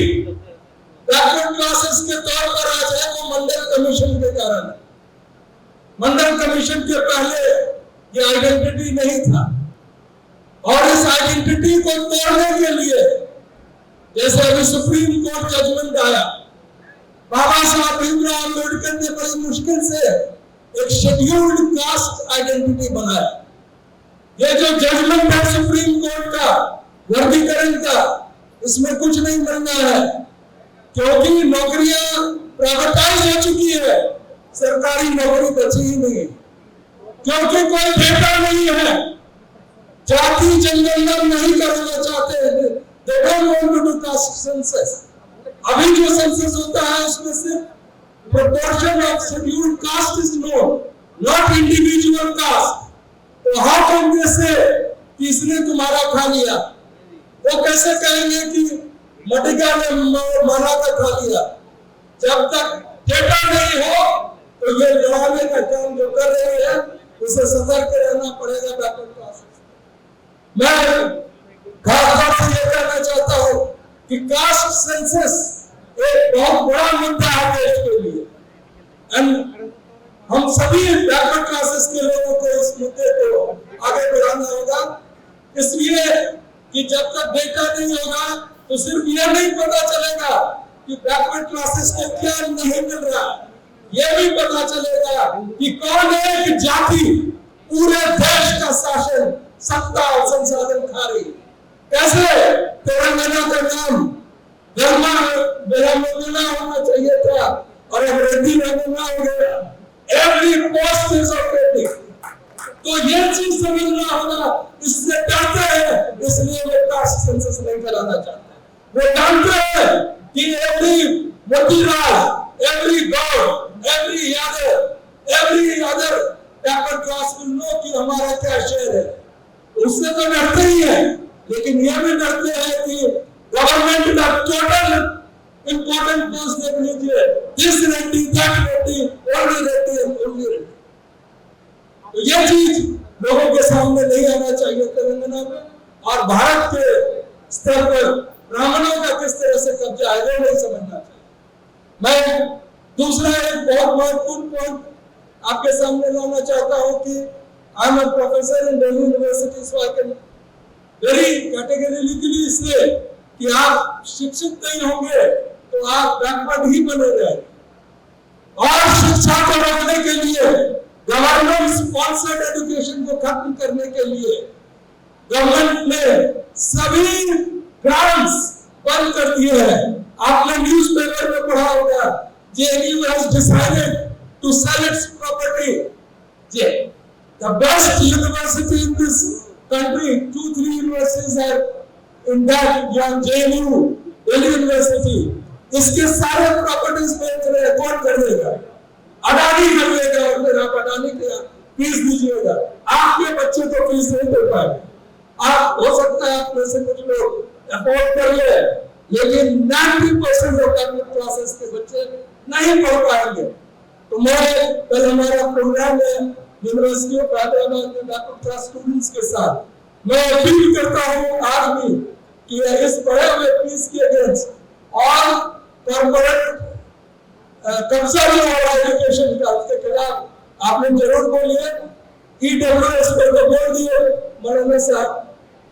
बैकवर्ड क्लासेस के तौर पर आज है वो मंडल कमीशन के कारण। मंडल कमीशन के पहले ये आइडेंटिटी नहीं था, और इस आइडेंटिटी को तोड़ने के लिए, जैसे अभी सुप्रीम कोर्ट जजमेंट आया, बाबा साहब भीमराव अम्बेडकर ने बड़ी मुश्किल से एक शेड्यूल्ड कास्ट आइडेंटिटी बनाया। ये जो जजमेंट है सुप्रीम कोर्ट का वर्गीकरण का, इसमें कुछ नहीं बनना है, क्योंकि नौकरियां प्राइवेटाइज हो चुकी है, सरकारी नौकरी बची ही नहीं, क्योंकि कोई डेटा नहीं है। जाति जनगणना नहीं करना चाहते हैं, they don't want to do caste census। अभी जो सेंसस होता है उसमें सिर्फ proportion of scheduled caste is known, not individual caste. तो how can they say कि इसने तुम्हारा खा लिया? वो कैसे कहेंगे कि मटिका ने माला का खा लिया? जब तक डेटा नहीं हो तो ये लड़ाने का काम जो कर रहे हैं उसे सतर्क रहना पड़ेगा बैकवर्ड क्लासेस। मैं खासतौर से ये कहना चाहता हूँ कि कास्ट सेंसस एक बहुत बड़ा मुद्दा है देश के लिए, एंड हम सभी बैकवर्ड क्लासेस के लोगों को इस मुद्दे को आगे बढ़ाना होगा, इसलिए कि जब तक डेटा नहीं होगा तो सिर्फ यह नहीं पता चलेगा कि बैकवर्ड क्लासेस को क्या नहीं मिल रहा, यह भी पता चलेगा कि कौन एक जाति पूरे देश का शासन, सत्ता और संसाधन खा रही। कैसे तेलंगाना का नाम धर्मा बेरामोना होना चाहिए था और अब रेड्डी नमूना हो गया। Every post is operating. तो ये चीज समझना होगा, इससे डरते हैं, इसलिए वो कास्ट सेंसस नहीं कराना चाहते। वो जानते हैं कि every Motilal, every Gaur, every Yadav, every other backward class will know कि हमारा क्या शेयर है। उससे तो डरते ही है, लेकिन ये भी डरते हैं कि गवर्नमेंट का टोटल इंपॉर्टेंट पोस्ट देख लीजिए, this Reddy, that Reddy, only Reddy and only Reddy. तो ये चीज लोगों के सामने नहीं आना चाहिए तेलंगाना में, और भारत के स्तर पर ब्राह्मणों का किस तरह से कब्जा है वो नहीं समझना चाहिए। मैं दूसरा एक बहुत महत्वपूर्ण पॉइंट आपके सामने लाना चाहता हूं कि I am a professor in Delhi university, so I can very categorically से कि आप शिक्षित नहीं होंगे तो आप बैकवर्ड ही बने रहेंगे। और शिक्षा को रोकने के लिए, गवर्नमेंट स्पॉन्सर्ड एजुकेशन को खत्म करने के लिए गवर्नमेंट ने सभी ग्रांट्स बंद कर दिए हैं। आपने न्यूज़पेपर में पढ़ा होगा, JNU has decided to sell its property. The best university in this country, 2-3 universities are in that, JNU, Delhi University. इसके सारे प्रॉपर्टीज बेच रहे हैं, कौन करेगा? अडानी कर लेगा, और फिर आप अडानी के फीस दीजिएगा, आपके बच्चे तो फीस नहीं दे पाएंगे। आप हो सकता है आप में से कुछ लोग अफोर्ड कर ले, लेकिन 90% ऑफ गवर्नमेंट क्लासेस के बच्चे नहीं पढ़ पाएंगे। तो मैं कल हमारा प्रोग्राम है यूनिवर्सिटी ऑफ हैदराबाद में बैकवर्ड क्लास स्टूडेंट्स के साथ, मैं अपील करता हूँ आज भी कि इस बढ़े हुए फीस के अगेंस्ट और कॉर्पोरेट कब्जा जो हो रहा है एजुकेशन का, उसके खिलाफ आपने जरूर बोलिए। EWS पर तो बोल दिए मौलाना साहब,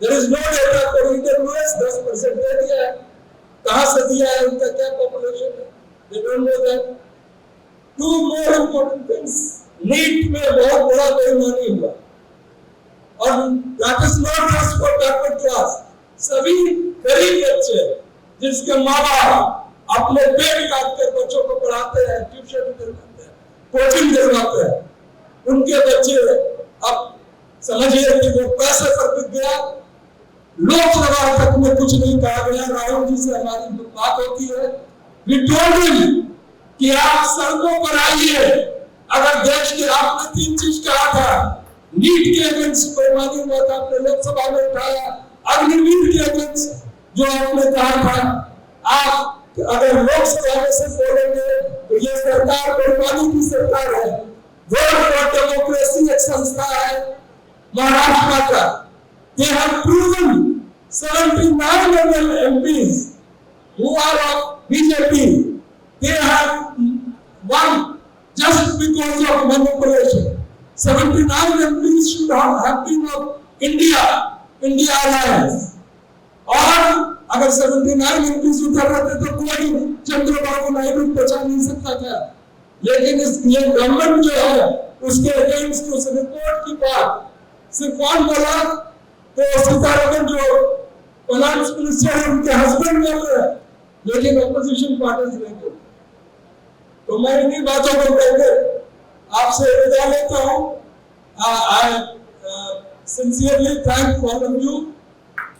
there is no data for EWS, 10% दे दिया है, कहां से दिया है, उनका क्या पॉपुलेशन है, they don't know that. Two more important things, NEET में बहुत बड़ा बेईमानी हुआ, और that is not just for backward class, सभी गरीब बच्चे जिसके माँ बाप अपने पेट काट कर बच्चों को पढ़ाते हैं, ट्यूशन दिलवाते हैं, कोचिंग दिलवाते हैं, उनके बच्चे अब समझिए कि वो पैसे पर बिक गया। लोकसभा तक में कुछ नहीं कहा गया। राहुल जी से हमारी बात होती है, वी टोल्ड हिम कि आप सड़कों पर आइए। अगर देश के आपने 3 चीज कहा था, नीट के अगेंस्ट बेईमानी हुआ था, आपने लोकसभा में उठाया, अग्निवीर के अगेंस्ट जो आपने कहा था, आप अगर लोकसभा में से बोलेंगे तो ये सरकार बेईमानी की सरकार है। वोट फॉर डेमोक्रेसी एक संस्था है महाराष्ट्र का, they have proven 79 MPs who are of BJP, they have won just because of manipulation. 79 MPs should have been of India Alliance, और अगर 79 MPs उतर रहते तो कोई चंद्रबाबू नायडू बचा नहीं सकता था। लेकिन ये गवर्नमेंट जो है उसके अगेंस्ट उस रिपोर्ट की बात सिर्फ कौन बोला, तो सीतारमण जो फाइनेंस मिनिस्टर है उनके हस्बैंड बोल रहे हैं, लेकिन अपोजिशन पार्टीज नहीं बोल। तो मैं इन्हीं बातों को कहकर आपसे विदा लेता हूँ। I sincerely thank all of you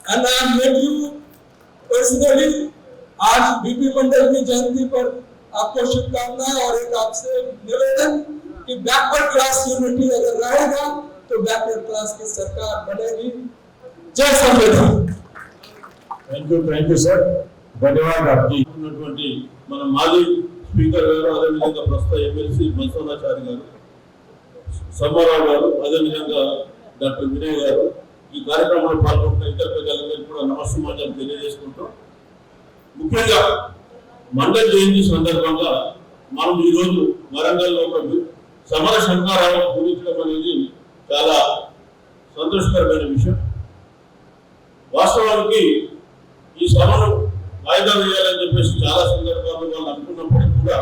and I have met you personally। आज बीपी मंडल की जयंती पर आपको शुभकामनाएं और एक आपसे निवेदन कि बैकवर्ड क्लास यूनिटी अगर रहेगा तो बैकवर्ड क्लास की सरकार बनेगी। जय संविधान। థ్యాంక్ యూ సార్, ధన్యవాదాలు. ఉన్నటువంటి మన మాజీ స్పీకర్ గారు, అదేవిధంగా ప్రస్తుత ఎమ్మెల్సీ బసవరాచారి గారు, సమ్మారావు గారు, అదేవిధంగా డాక్టర్ వినయ్ గారు, ఈ కార్యక్రమంలో పాల్గొంటున్న ఇతర ప్రజలందరికీ కూడా నమస్కారం తెలియజేసుకుంటూ, ముఖ్యంగా మండల జయంతి సందర్భంగా మనం ఈరోజు వరంగల్లో ఒక సమర శంకారావం పూరించడం అనేది చాలా సంతోషకరమైన విషయం. వాస్తవానికి ఈ సభను వాయిదా వేయాలని చెప్పేసి చాలా సందర్భాల్లో వాళ్ళు అనుకున్నప్పటికీ కూడా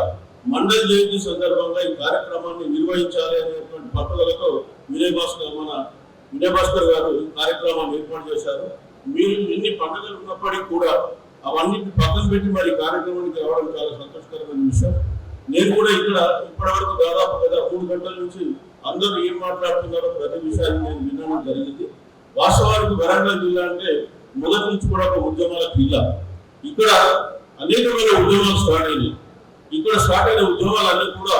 మండల జయంతి సందర్భంగా ఈ కార్యక్రమాన్ని నిర్వహించాలి అనేటువంటి పట్టుదలతో వినయ్ భాస్కర్ గారు ఈ కార్యక్రమాన్ని ఏర్పాటు చేశారు. మీరు ఎన్ని పండుగలు ఉన్నప్పటికీ కూడా అవన్నింటిని పక్కన పెట్టి మరి కార్యక్రమానికి రావడం చాలా సంతోషకరమైన విషయం. నేను కూడా ఇక్కడ ఇప్పటివరకు దాదాపు 3 గంటల నుంచి అందరూ ఏం మాట్లాడుతున్నారో ప్రతి విషయాన్ని నేను వినడం జరిగింది. వాస్తవానికి వరంగల్ జిల్లా అంటే మొదటి నుంచి కూడా ఒక ఉద్యమాల జిల్లా. ఇక్కడ అనేకమైన ఉద్యమాలు స్టార్ట్ అయినాయి. ఇక్కడ స్టార్ట్ అయిన ఉద్యమాలన్నీ కూడా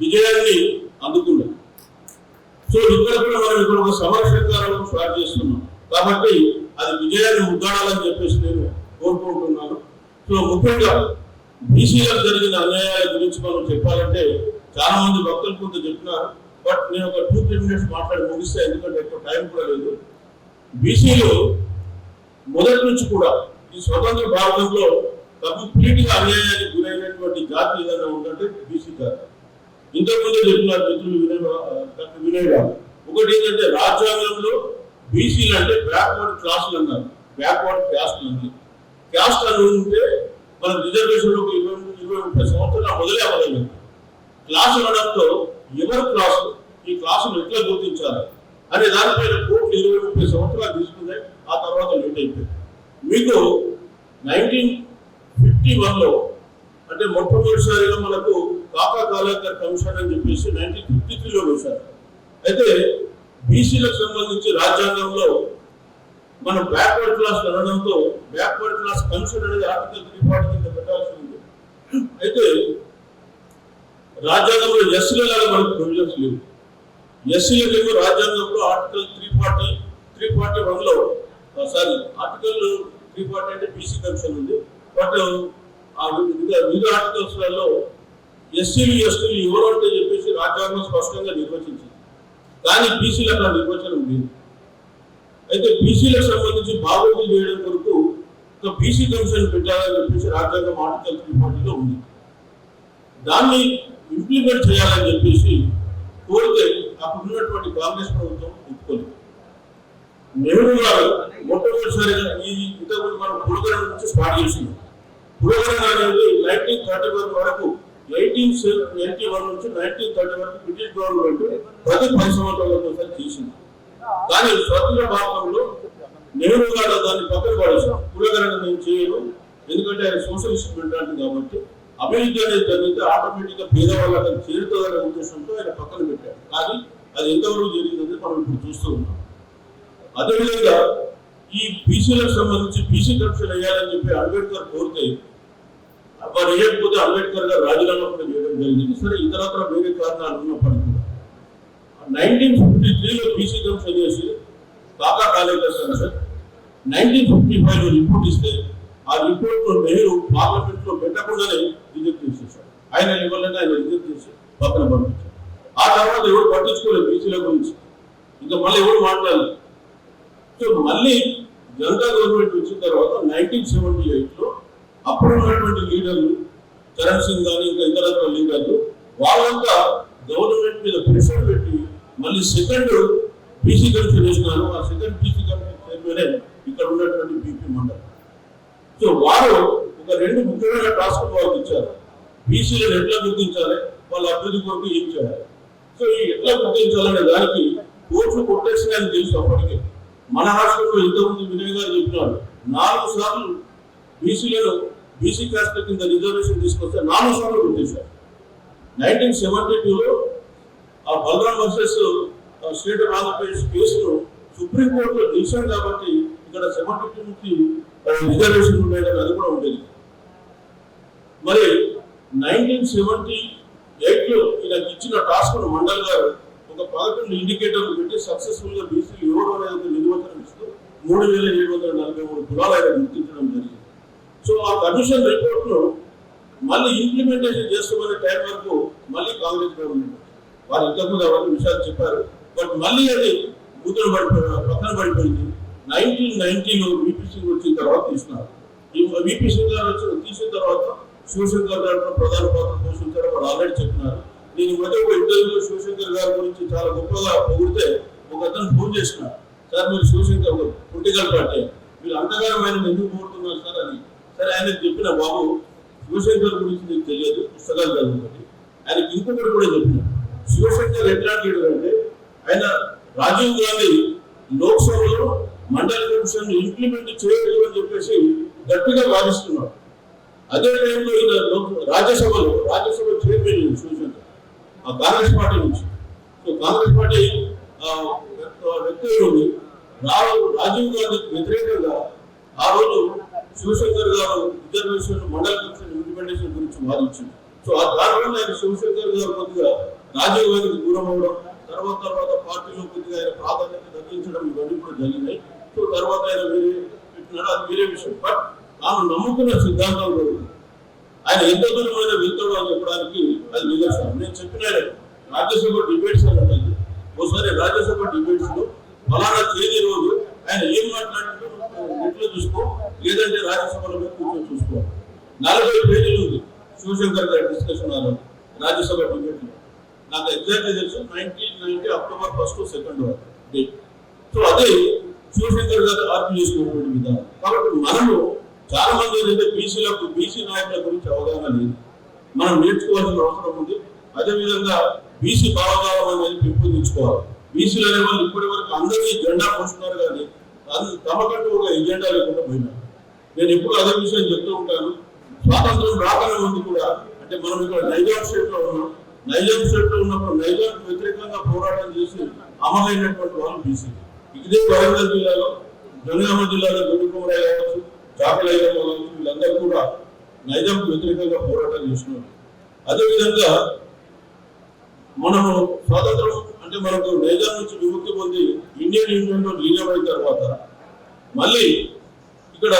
విజయాన్ని అందుకున్నాయి. సో ఇక్కడ కూడా మనం ఇక్కడ ఒక సమరశంకారాలను స్టార్ట్ చేస్తున్నాం కాబట్టి అది విజయాన్ని ముద్దాడాలని చెప్పేసి నేను కోరుకుంటున్నాను. సో ముఖ్యంగా బీసీలకు జరిగిన అన్యాయాల గురించి మనం చెప్పాలంటే చాలా మంది భక్తులు కొంత చెప్పినారు. బట్ నేను ఒక 2-3 మినిట్స్ మాట్లాడి ముగిస్తే, ఎందుకంటే ఎక్కువ టైం కూడా లేదు. బీసీలు మొదటి నుంచి కూడా ఈ స్వతంత్ర భారతంలో కంప్లీట్ గా అన్యాయానికి గురైనటువంటి జాతి ఏదైనా ఉందంటే బీసీ జాతి. ఇంతకుముందు చెప్పినారు మిత్రులు వినయ్ గారు. ఒకటి ఏంటంటే రాజ్యాంగంలో బీసీలు అంటే బ్యాక్వర్డ్ క్లాసులు అన్నారు, బ్యాక్వర్డ్ క్యాస్ట్లు అన్నారు. క్యాస్ట్ అని ఉంటే మన రిజర్వేషన్ 20-30 సంవత్సరాలు మొదలే అవ్వలేదు. క్లాసు అనడంతో ఎవరు క్లాసు, ఈ క్లాసును ఎట్లా గుర్తించాలి అనే దానిపైన కోర్టు 20-30 సంవత్సరాలు తీసుకున్నాయి. ఆ తర్వాత లేట్ అయిపోయింది. మీకు 1951లో అంటే మొట్టమొదటిసారిగా మనకు కాకా కాలేకర్ కమిషన్ అని చెప్పేసి 1953లో వేశారు. అయితే బీసీలకు సంబంధించి రాజ్యాంగంలో మనం బ్యాక్వర్డ్ క్లాస్ అనడంతో బ్యాక్వర్డ్ క్లాస్ కమిషన్ అనేది ఆర్టికల్ 340 కింద పెట్టాల్సి ఉంది. అయితే రాజ్యాంగంలో ఎస్సీలలో మనకు ప్రొవిజన్స్ లేవు. ఎస్సీలకు రాజ్యాంగంలో ఆర్టికల్ 341లో ఆర్టికల్ 340 అంటే బీసీ కమిషన్ ఉంది. బట్ వివిధ ఆర్టికల్స్లలో ఎస్సీలు ఎస్టీలు ఎవరు అంటే చెప్పేసి రాజ్యాంగం స్పష్టంగా నిర్వచించింది. కానీ బీసీలకు ఆ నిర్వచనం లేదు. అయితే బీసీలకు సంబంధించి బాగోగులు చేయడం కొరకు ఒక బీసీ కమిషన్ పెట్టాలని చెప్పేసి రాజ్యాంగం ఆర్టికల్ 340లో ఉంది. దాన్ని ఇంప్లిమెంట్ చేయాలని చెప్పేసి కోరితే అప్పుడు ఉన్నటువంటి కాంగ్రెస్ ప్రభుత్వం ఒప్పుకోలేదు. నెహ్రూ గారు మొట్టమొదటిసారిగా ఈ ఇంతకుముందు మనం పురగణ నుంచి స్టార్ట్ చేసింది. పురగణ అనేది 1931 వరకు 1881 నుంచి 1930 వరకు బ్రిటిష్ గవర్నమెంట్ ప్రతి 10 సంవత్సరాలకు ఒకసారి చేసింది. కానీ స్వతంత్ర భారతంలో నెహ్రూ గారు దాన్ని పక్కన పడేసాం. పురగణ నేను చేయను, ఎందుకంటే ఆయన సోషలిస్ట్ మెంటాలిటీ కాబట్టి అభివృద్ధి అనేది జరిగితే ఆటోమేటిక్ గా పేదవాళ్ళకి చేరుతుందనే ఉద్దేశంతో ఆయన పక్కన పెట్టాడు. కానీ అది ఎంతవరకు జరిగిందని మనం ఇప్పుడు చూస్తూ ఉన్నాం. అదేవిధంగా ఈ బీసీలకు సంబంధించి బీసీ కమిషన్ వేయాలని చెప్పి అంబేద్కర్ కోరితే వారు వేయకపోతే అంబేద్కర్ గారు రాజీనామా కూడా చేయడం జరిగింది. సరే ఇతరత్ర వేరే కారణాలు ఉన్నప్పటికీ కూడా 1953లో బీసీ కమిషన్ చేసి కాకా కాలేకర్ కమిషన్ 1955లో రిపోర్ట్ ఇస్తే ఆ రిపోర్ట్ నెహ్రూ పార్లమెంట్ లో పెట్టకుండానే రిజెక్ట్ చేసేసాడు. ఆయన ఇవ్వాలని ఆయన రిజెక్ట్ చేసి పక్కన పంపించారు. ఆ తర్వాత ఎవరు పట్టించుకోలేదు బీసీల గురించి, ఇంకా మళ్ళీ ఎవరు మాట్లాడలేదు. సో మళ్ళీ జనతా గవర్నమెంట్ వచ్చిన తర్వాత 1978లో అప్పుడు ఉన్నటువంటి లీడర్లు చరణ్ సింగ్ కానీ ఇంకా ఇతర లీడర్లు వాళ్ళంతా గవర్నమెంట్ మీద ప్రెషర్ పెట్టి మళ్ళీ సెకండ్ బీసీ కమిషన్ వేసినారు. ఆ సెకండ్ బీసీ కమిషన్ చైర్మనే ఇక్కడ ఉన్నటువంటి బీపీ మండల్. సో వారు ఒక 2 ముఖ్యమైన టాస్క్ వాళ్ళకి ఇచ్చారు. బీసీలను ఎట్లా గుర్తించాలి, వాళ్ళ అభివృద్ధి కొరకు ఏం చేయాలి. సో ఈ ఎట్లా గుర్తించాలనే దానికి కోర్టులు కొట్టేసినాయని తెలుసు. అప్పటికే మన రాష్ట్రంలో ఇంతకుముందు వినయ్ గారు చెప్పినారు 4 సార్లు బీసీలను బీసీ కాస్ట్ కింద రిజర్వేషన్ తీసుకొస్తే 4 సార్లు గుర్తించారు. 1972లో ఆ Balaram versus state of Andhra Pradesh కేసును సుప్రీంకోర్టులో నిలిచాం కాబట్టి ఇక్కడ 72 నుంచి రిజర్వేషన్ ఉన్నాయి కానీ అది కూడా ఉండేది. మరి 1978లో ఈయనకి ఇచ్చిన టాస్క్ మండల్ గారు ఒక 11 ఇండికేటర్లు పెట్టి సక్సెస్ఫుల్ గా బీసీలు ఎవరు అనేది నిర్వచనం ఇస్తూ 3743 కులాలు ఆయన గుర్తించడం జరిగింది. సో ఆ కమిషన్ రిపోర్ట్ ను మళ్ళీ ఇంప్లిమెంటేషన్ చేస్తామనే టైం వరకు మళ్ళీ కాంగ్రెస్ గవర్నమెంట్ వారు ఇంతకుముందు అవన్నీ విషయాలు చెప్పారు. బట్ మళ్ళీ అది ముద్ర పక్కన పడిపోయింది. 1990లో విపి సింగ్ వచ్చిన తర్వాత తీసినారు. ఈ విపి సింగ్ గారు తీసిన తర్వాత శివశంకర్ గారు ప్రధాన పాత్ర పోషించారు. వారు ఆల్రెడీ చెప్పినారు. నేను ఈ మధ్య ఒక ఇంటర్వ్యూలో శివశంకర్ గారి గురించి చాలా గొప్పగా పొగిడితే ఒక అతను ఫోన్ చేసినారు, సార్ మీరు శివశంకర్ పొలిటికల్ పార్టీ మీరు అంతగానం ఆయన ఎందుకు కోరుతున్నారు సార్ అని. సరే ఆయనకు చెప్పిన, బాబు శివశంకర్ గురించి నీకు తెలియదు, పుస్తకాలు చదువుతుంది. ఆయనకి ఇంకొకటి కూడా చెప్పిన, శివశంకర్ ఎట్లాంటి అంటే ఆయన రాజీవ్ గాంధీ లోక్సభలో మండల కమిషన్ ఇంప్లిమెంట్ చేయలేదు అని చెప్పేసి గట్టిగా వాదిస్తున్నాడు. అదే టైంలో ఈయన రాజ్యసభ చైర్మన్ శివశంకర్ ఆ కాంగ్రెస్ పార్టీ నుంచి. సో కాంగ్రెస్ పార్టీ వ్యక్తులు రాజీవ్ గాంధీకి వ్యతిరేకంగా ఆ రోజు శివశంకర్ గారు రిజర్వేషన్ మండల కమిషన్ ఇంప్లిమెంటేషన్ గురించి వాదించింది. సో ఆ దానివల్ల ఆయన శివశంకర్ గారు కొద్దిగా రాజీవ్ గాంధీకి దూరం అవ్వడం, తర్వాత పార్టీలో కొద్దిగా ఆయన ప్రాధాన్యత తగ్గించడం ఇవన్నీ కూడా జరిగినాయి. సో తర్వాత ఆయన వేరే పెట్టినాడు, అది వేరే విషయం. బట్ తాను నమ్ముకున్న సిద్ధాంతం కూడా ఆయన ఎంత దూరమైన వెళ్తాడో అని చెప్పడానికి అది నిదర్శనం. నేను చెప్పిన రాజ్యసభ డిబేట్స్ అని ఉంటుంది. ఒకసారి రాజ్యసభ డిబేట్స్ లో ఫలానా తేదీ రోజు ఆయన ఏం మాట్లాడినట్టు నెట్లో చూసుకో, లేదంటే రాజ్యసభలో కూర్చొని చూసుకో. 40 పేజీలు ఉంది శివశంకర్ గారి డిస్కషన్ రాజ్యసభ డిబేట్ లో. నాకు ఎగ్జాక్ట్లీ తెలుసు 1990 అక్టోబర్ 1 to 2 డేట్. సో అదే శివశంకర్ గారు ఆర్గ్యూ చేసుకున్నటువంటి విధానం. కాబట్టి మనము చాలా మంది ఏంటంటే బీసీ నాయకుల గురించి అవగాహన లేదు, మనం నేర్చుకోవాల్సిన అవసరం ఉంది. అదేవిధంగా బీసీ భావజాలం అనేది పెంపొందించుకోవాలి. బీసీలు అనే వాళ్ళు ఇప్పటి వరకు అందరినీ జెండా పోస్తున్నారు, కానీ తమకంటూ ఒక ఎజెండా లేకుండా పోయినారు. నేను ఎప్పుడు అదే విషయం చెప్తూ ఉంటాను. స్వాతంత్రం రాకనే ముందు కూడా, అంటే మనం ఇక్కడ నైజాం స్టేట్ లో ఉన్నాం. నైజాం స్టేట్ లో ఉన్నప్పుడు నైజాం వ్యతిరేకంగా పోరాటం చేసి అమలైనటువంటి వాళ్ళు బీసీ. ఇదే వరంగల్ జిల్లాలో, జనగామ జిల్లాలో గొడ్డుకుమరాయ కావచ్చు, చాకలయ్య కావచ్చు, వీళ్ళందరూ కూడా నైజాంకు వ్యతిరేకంగా పోరాటం చేస్తున్నారు. అదేవిధంగా మనము స్వాతంత్రం అంటే మనకు నైజాం నుంచి విముక్తి పొంది ఇండియన్ యూనియన్ లో లీనమైన తర్వాత మళ్ళీ ఇక్కడ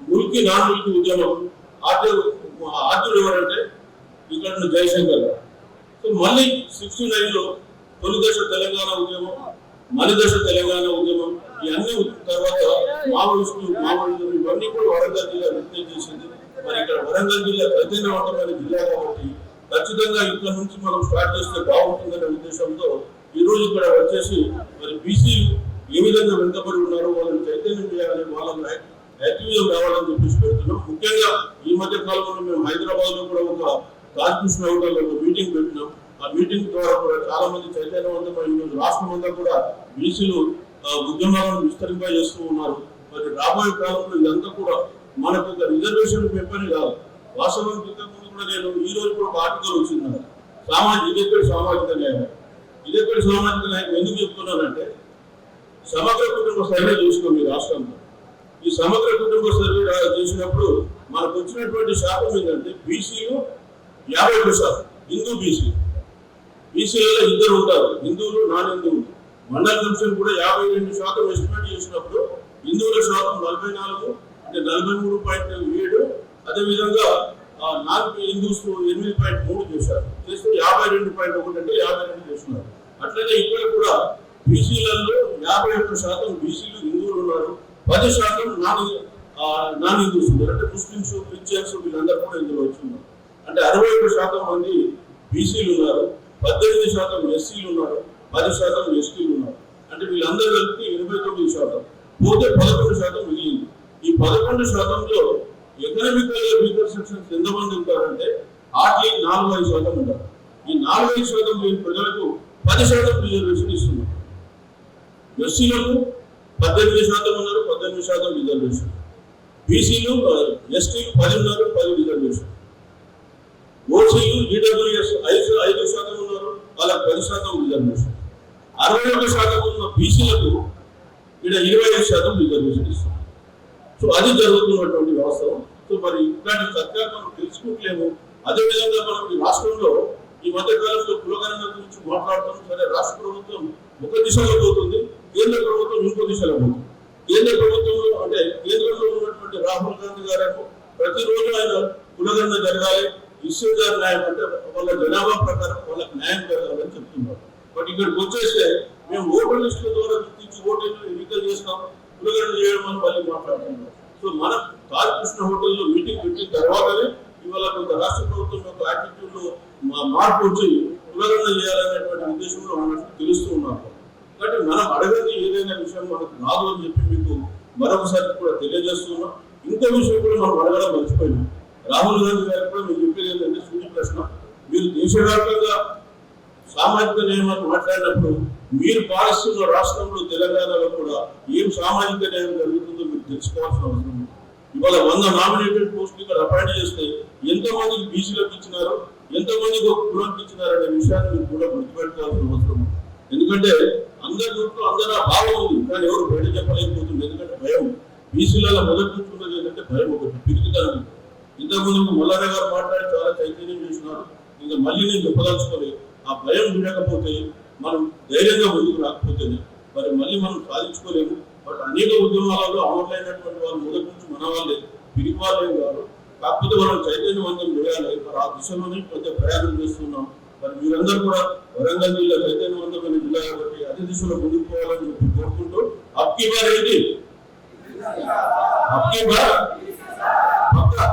ముల్కి నాన్ ముల్కి ఉద్యమం ఆద్యుడు ఎవరంటే ఇక్కడ జయశంకర్. సో మళ్ళీ 69లో తొలి దశ తెలంగాణ ఉద్యమం, మలి దశ తెలంగాణ ఉద్యమం, ఇవన్నీ తర్వాత మావోయిస్టులు ఇవన్నీ కూడా వరంగల్ జిల్లా విజ్ఞప్తి చేసింది. మరి ఇక్కడ వరంగల్ జిల్లా చైతన్యవంతమైన జిల్లా కాబట్టి ఖచ్చితంగా ఇక్కడ నుంచి మనం స్టార్ట్ చేస్తే బాగుంటుందనే ఉద్దేశంతో ఈ రోజు ఇక్కడ వచ్చేసి మరి బీసీలు ఏ విధంగా వెనుకబడి ఉన్నారో వాళ్ళని చైతన్యం చేయాలని, వాళ్ళని యాక్టివిజం రావాలని చెప్పేసి పెడుతున్నాం. ముఖ్యంగా ఈ మధ్య కాలంలో మేము హైదరాబాద్ లో కూడా ఒక రాజకృష్ణ హోటల్లో ఒక మీటింగ్ పెట్టినాం. ఆ మీటింగ్ ద్వారా కూడా చాలా మంది చైతన్యవంతమైన ఈరోజు రాష్ట్రం అంతా కూడా బీసీలు ఉద్యమాలను విస్తరింప చేస్తూ ఉన్నారు. మరి రాబోయే కాలంలో ఇదంతా కూడా మనకు ఒక రిజర్వేషన్ పెంపని కాదు. వాస్తవానికి ఇంతకుముందు కూడా నేను ఈ రోజు కూడా ఒక ఆర్టికల్ వచ్చింది, ఇదెక్కడి సామాజిక న్యాయం. ఇదెక్కడి సామాజిక న్యాయం ఎందుకు చెప్తున్నానంటే, సమగ్ర కుటుంబ సర్వే చేసుకోండి రాష్ట్రంలో. ఈ సమగ్ర కుటుంబ సర్వే చేసినప్పుడు మనకు వచ్చినటువంటి శాతం ఏంటంటే బీసీలు 50%, హిందూ బీసీలలో ఇద్దరు ఉంటారు, హిందువులు నాన్ హిందువులు. మండల కమిషన్ కూడా 52% ఎస్టిమేట్ చేసినప్పుడు హిందువుల శాతం 44, అంటే 43.7. అదేవిధంగా నాన్ హిందూస్ 8.3 చేశారు. చేస్తే 52.1 అంటే 52 చేస్తున్నారు. అట్లనే ఇక్కడ కూడా బీసీలలో 51% బీసీలు హిందువులు ఉన్నారు, 10% నాన్ హిందూస్ ఉన్నారు. అంటే ముస్లింస్, క్రిస్టియన్స్ వీళ్ళందరూ కూడా ఇందులో వచ్చిన్నారు. అంటే 61% మంది బీసీలు ఉన్నారు, 18% ఎస్సీలు ఉన్నారు, 10% ఎస్టీలు ఉన్నారు. అంటే వీళ్ళందరూ కలిపి 89%. పోతే 11% మిగిలింది. ఈ 11%లో ఎకనామికల్ వీకర్ సెక్షన్స్ ఎంతమంది ఉంటారంటే హార్డ్లీ 4-5% ఉంటారు. ఈ 4-5% ప్రజలకు 10% రిజర్వేషన్ ఇస్తున్నారు. ఎస్సీలకు 18% ఉన్నారు, 18% రిజర్వేషన్. బీసీలు ఎస్టీలు 10 ఉన్నారు, 10 రిజర్వేషన్. ఓసీలు ఈడబ్ల్యూఎస్ 5% ఉన్నారు, వాళ్ళకి 10% రిజర్వేషన్. 61% ఉన్న బీసీలకు ఇక్కడ 25% రిజర్వేషన్ ఇస్తున్నారు. సో అది జరుగుతున్నటువంటి వాస్తవం. సో మరి ఇట్లాంటి సత్యాలు మనం తెలుసుకుంటలేము. అదేవిధంగా మనం ఈ రాష్ట్రంలో ఈ మధ్య కాలంలో కులగణన గురించి మాట్లాడతాం. సరే, రాష్ట్ర ప్రభుత్వం ఒక దిశలో పోతుంది, కేంద్ర ప్రభుత్వం ఇంకో దిశలో పోతుంది. కేంద్ర ప్రభుత్వంలో అంటే కేంద్రంలో ఉన్నటువంటి రాహుల్ గాంధీ గారు ప్రతిరోజు ఆయన కులగణన జరగాలి, విశ్వవిద్యాలయ న్యాయం అంటే వాళ్ళ జనాభా ప్రకారం వాళ్ళకి న్యాయం జరగాలని చెప్తున్నారు. బట్ ఇక్కడికి వచ్చేస్తే మేము ఓటర్ లిస్టుల ద్వారా గుర్తించి ఓటర్లు ఎన్నికలు చేస్తాం, కులగణన చేయడం అని మళ్ళీ మాట్లాడుతున్నాం. సో మనం కాళకృష్ణ హోటల్లో మీటింగ్ పెట్టిన తర్వాతనే ఇవాళ కొంత రాష్ట్ర ప్రభుత్వం యొక్క యాటిట్యూడ్ లో మార్పు వచ్చి కులగణన చేయాలనేటువంటి ఉద్దేశంలో ఉన్నట్టు తెలుస్తూ ఉన్నారు. కాబట్టి మనం అడగని ఏదైనా విషయం మనకు రాదు అని చెప్పి మీకు మరొకసారి కూడా తెలియజేస్తున్నాం. ఇంకో విషయం కూడా మనం అడగడం మర్చిపోయినాం. రాహుల్ గాంధీ గారు కూడా మీరు చెప్పేది ఏంటంటే సూటి ప్రశ్న, మీరు దేశవ్యాప్తంగా సామాజిక న్యాయాన్ని మాట్లాడినప్పుడు మీరు పాలిస్తున్న రాష్ట్రంలో తెలంగాణలో కూడా ఏం సామాజిక న్యాయం జరుగుతుందో మీరు తెలుసుకోవాల్సిన అవసరం ఉంది. ఇవాళ 100 నామినేటెడ్ పోస్టులు ఇక్కడ అపాయింట్ చేస్తే ఎంతమందికి బీసీలకు ఇచ్చినారో, ఎంతమందికి ఒక కులానికి ఇచ్చినారు అనే విషయాన్ని మీరు కూడా గుర్తుపెట్టుకోవాల్సిన అవసరం ఉంది. ఎందుకంటే అందరి నోట్లో అందరూ భావం ఉంది, కానీ ఎవరు బయట చెప్పలేకపోతుంది. ఎందుకంటే భయం. బీసీలలో మొదటి నుంచి ఉన్నది ఏంటంటే భయం, ఒకటి పిరుగుతారు. ఇంతకుముందు మల్లారా గారు మాట్లాడి చాలా చైతన్యం చేసినారు. ఇంకా మళ్ళీ నేను చెప్పదలుచుకోలేదు. ఆ భయం విడకపోతే, మనం ధైర్యంగా ముందుకు రాకపోతే మరి మళ్ళీ మనం సాధించుకోలేము. బట్ అనేక ఉద్యమాలలో అమరులైనటువంటి వాళ్ళు మొదటి నుంచి మన వాళ్ళే, పిరికి వాళ్ళే కాదు. కాకపోతే మనం చైతన్యవంతం చేయాలి. మరి ఆ దిశలోనే కొంచెం ప్రయాణం చేస్తున్నాం. మరి మీరందరూ కూడా వరంగల్ జిల్లా చైతన్యవంతమైన జిల్లా కాబట్టి అదే దిశలో ముందుకు పోవాలని చెప్పి కోరుకుంటూ అప్కీ బార్ ఏంటి, అప్కీ బార్ పక్కా.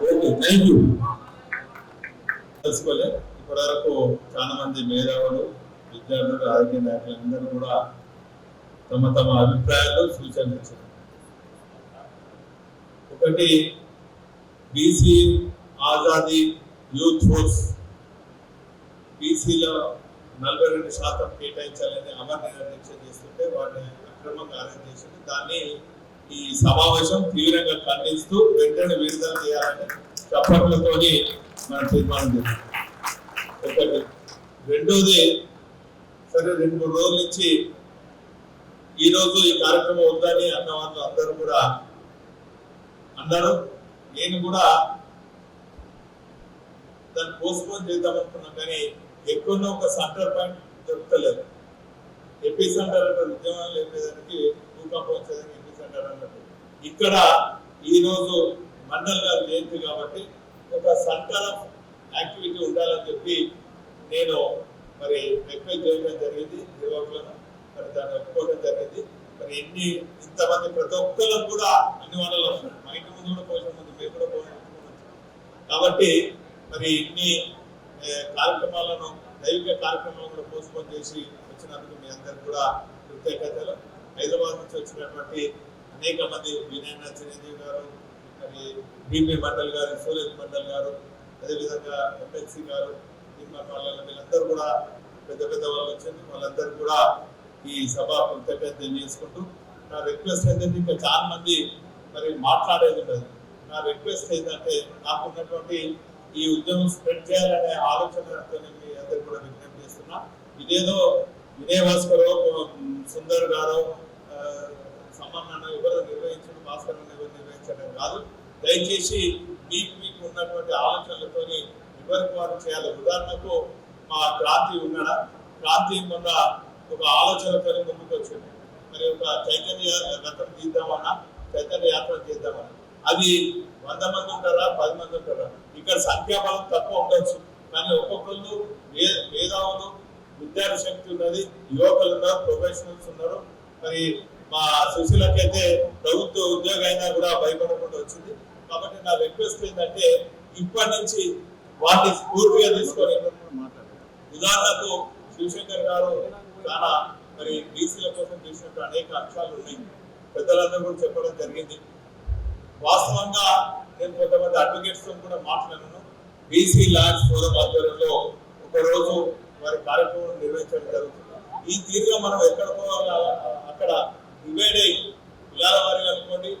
Okay, thank you. తెలుసుకోలే ఇప్పటివరకు చాలా మంది మేధావులు, విద్యార్థులు, రాజకీయ నాయకులు అందరూ కూడా తమ తమ అభిప్రాయాలు, సూచనలు ఇచ్చారు. ఒకటి, బీసీ ఆజాదీ యూత్ ఫోర్స్ బీసీలో 42% కేటాయించాలని అమర్ని దీక్ష చేస్తుంటే వాటిని అక్రమంగా అరెస్ట్ చేసింది. దాన్ని ఈ సమావేశం తీవ్రంగా ఖండిస్తూ వెంటనే విడుదల చేయాలని చప్పట్లతోని మనం తీర్మానం చేస్తాం. ఒకటి. రెండోది, సరే 2-3 రోజుల నుంచి ఈ రోజు ఈ కార్యక్రమం వద్దని అన్న వాళ్ళు అందరూ కూడా అన్నారు. నేను కూడా దాన్ని పోస్ట్పోన్ చేద్దాం అనుకున్నాం, కానీ ఎక్కువనో ఒక సెంటర్ పాయింట్ దొరకలేదు. ఎపీ సెంటర్ అంటే ఉద్యమాలు లేపేదానికి, భూకంపం వచ్చేదానికి ఎపీ సెంటర్ అన్నట్టు. ఇక్కడ ఈ రోజు మండల్ గారు జయంతి కాబట్టి ఒక సెంటర్ ఆఫ్ యాక్టివిటీ ఉండాలని చెప్పి నేను మరి రిక్వెస్ట్ చేయడం జరిగింది యువకులను. మరి దాన్ని ఒప్పుకోవడం జరిగింది. మరి ఇంతమంది ప్రతి ఒక్కరు కూడా అన్ని వాళ్ళలో వస్తారు. మా ఇంటి ముందు కూడా పోషణ ఉంది, మేము కూడా పోషణ కాబట్టి మరి ఇన్ని కార్యక్రమాలను, దైవిక కార్యక్రమాలను కూడా పోస్ట్పోన్ చేసి వచ్చినందుకు మీ అందరికి కూడా కృతజ్ఞతలు. హైదరాబాద్ నుంచి వచ్చినటువంటి అనేక మంది, వినయన చిరంజీవి గారు, మరి బీపీ మండల్ గారు, సూరజ్ మండల్ గారు, అదేవిధంగా ఎంఎల్సీ గారు, వీళ్ళందరూ కూడా పెద్ద పెద్ద వాళ్ళు వచ్చింది. వాళ్ళందరూ కూడా ఈ సభ కృతజ్ఞత తెలియజేసుకుంటూ, నా రిక్వెస్ట్ ఏంటంటే ఇంకా చాలా మంది మరి మాట్లాడేది ఉండదు. నా రిక్వెస్ట్ ఏంటంటే నాకు ఉన్నటువంటి ఈ ఉద్యమం స్ప్రెడ్ చేయాలనే ఆలోచనతో మీ అందరు కూడా విజ్ఞప్తి చేస్తున్నా. ఇదేదో వినయ భాస్కర్, సుందర్ గారు, సంబంధాన్ని ఎవరు నిర్వహించడం, భాస్కర్ ఎవరు నిర్వహించడం కాదు. దయచేసి మీకు ఉన్నటువంటి ఆలోచనలతోని ఎవరికి వారు చేయాలి. ఉదాహరణకు మా క్రాంతి ఉన్నాడా, క్రాంతి మొన్న ఒక ఆలోచనతో ముందుకు వచ్చింది. మరి ఒక చైతన్య రథం తీద్దామన్నా, చైతన్య యాత్ర చేద్దామన్నా, అది 100 మంది ఉంటారా, 10 మంది ఉంటారా? ఇక్కడ సంఖ్యాబలం తక్కువ ఉండొచ్చు, కానీ ఒక్కొక్కళ్ళు మేధావులు, విద్యార్థి శక్తి ఉన్నది, యువకులు ఉన్నారు, ప్రొఫెషనల్స్ ఉన్నారు. మరి మా సుశీలకైతే ప్రభుత్వ ఉద్యోగం అయినా కూడా భయపడకుండా వచ్చింది. కాబట్టి నా రిక్వెస్ట్ ఏంటంటే ఇప్పటి నుంచి వాటిని స్ఫూర్తిగా తీసుకొని, ఉదాహరణకు శివశంకర్ గారు చాలా మరి బీసీల కోసం చేసినట్టు అనేక అంశాలు ఉన్నాయి. పెద్దలందరూ కూడా చెప్పడం జరిగింది. వాస్తవంగా నేను కొంతమంది అడ్వకేట్స్ తో కూడా మాట్లాడాను. బీసీ లాడ్జ్ ఫోరం ఆధ్వర్యంలో ఒకరోజు వారి కార్యక్రమం నిర్వహించడం జరుగుతుంది. ఈ తీరుగా మనం ఎక్కడ పోవాలి, అక్కడ డివైడ్ అయ్యి కులాల వారిగా అనుకోండి,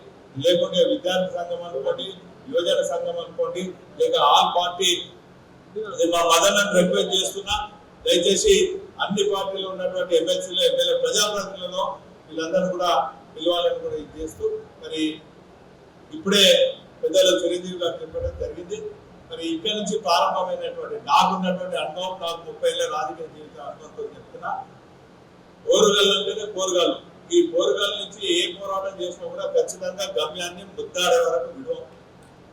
లేకుంటే విద్యార్థి సంఘం అనుకోండి, యువజన సంఘం అనుకోండి, లేక ఆల్ పార్టీ, మా మదర్లను రిక్వెస్ట్ చేస్తున్నా. దయచేసి అన్ని పార్టీలో ఉన్నటువంటి ఎమ్మెల్సీలు, ఎమ్మెల్యే, ప్రజాప్రతినిధులను వీళ్ళందరూ కూడా పిలవాలని కూడా ఇది చేస్తూ, మరి ఇప్పుడే పెద్దలు చిరంజీవి గారు చెప్పడం జరిగింది. మరి ఇక్కడ నుంచి ప్రారంభమైనటువంటి నాకున్నటువంటి అనుభవం, నాకు 30 ఏళ్ళ రాజకీయ జీవిత అనుభవంతో చెప్తున్నా, పోరుగాళ్ళు అంటేనే పోరుగాళ్ళు. ఈ పోరుగాళ్ళ నుంచి ఏ పోరాటం చేసినా కూడా ఖచ్చితంగా గమ్యాన్ని ముద్దాడే వరకు విడువం.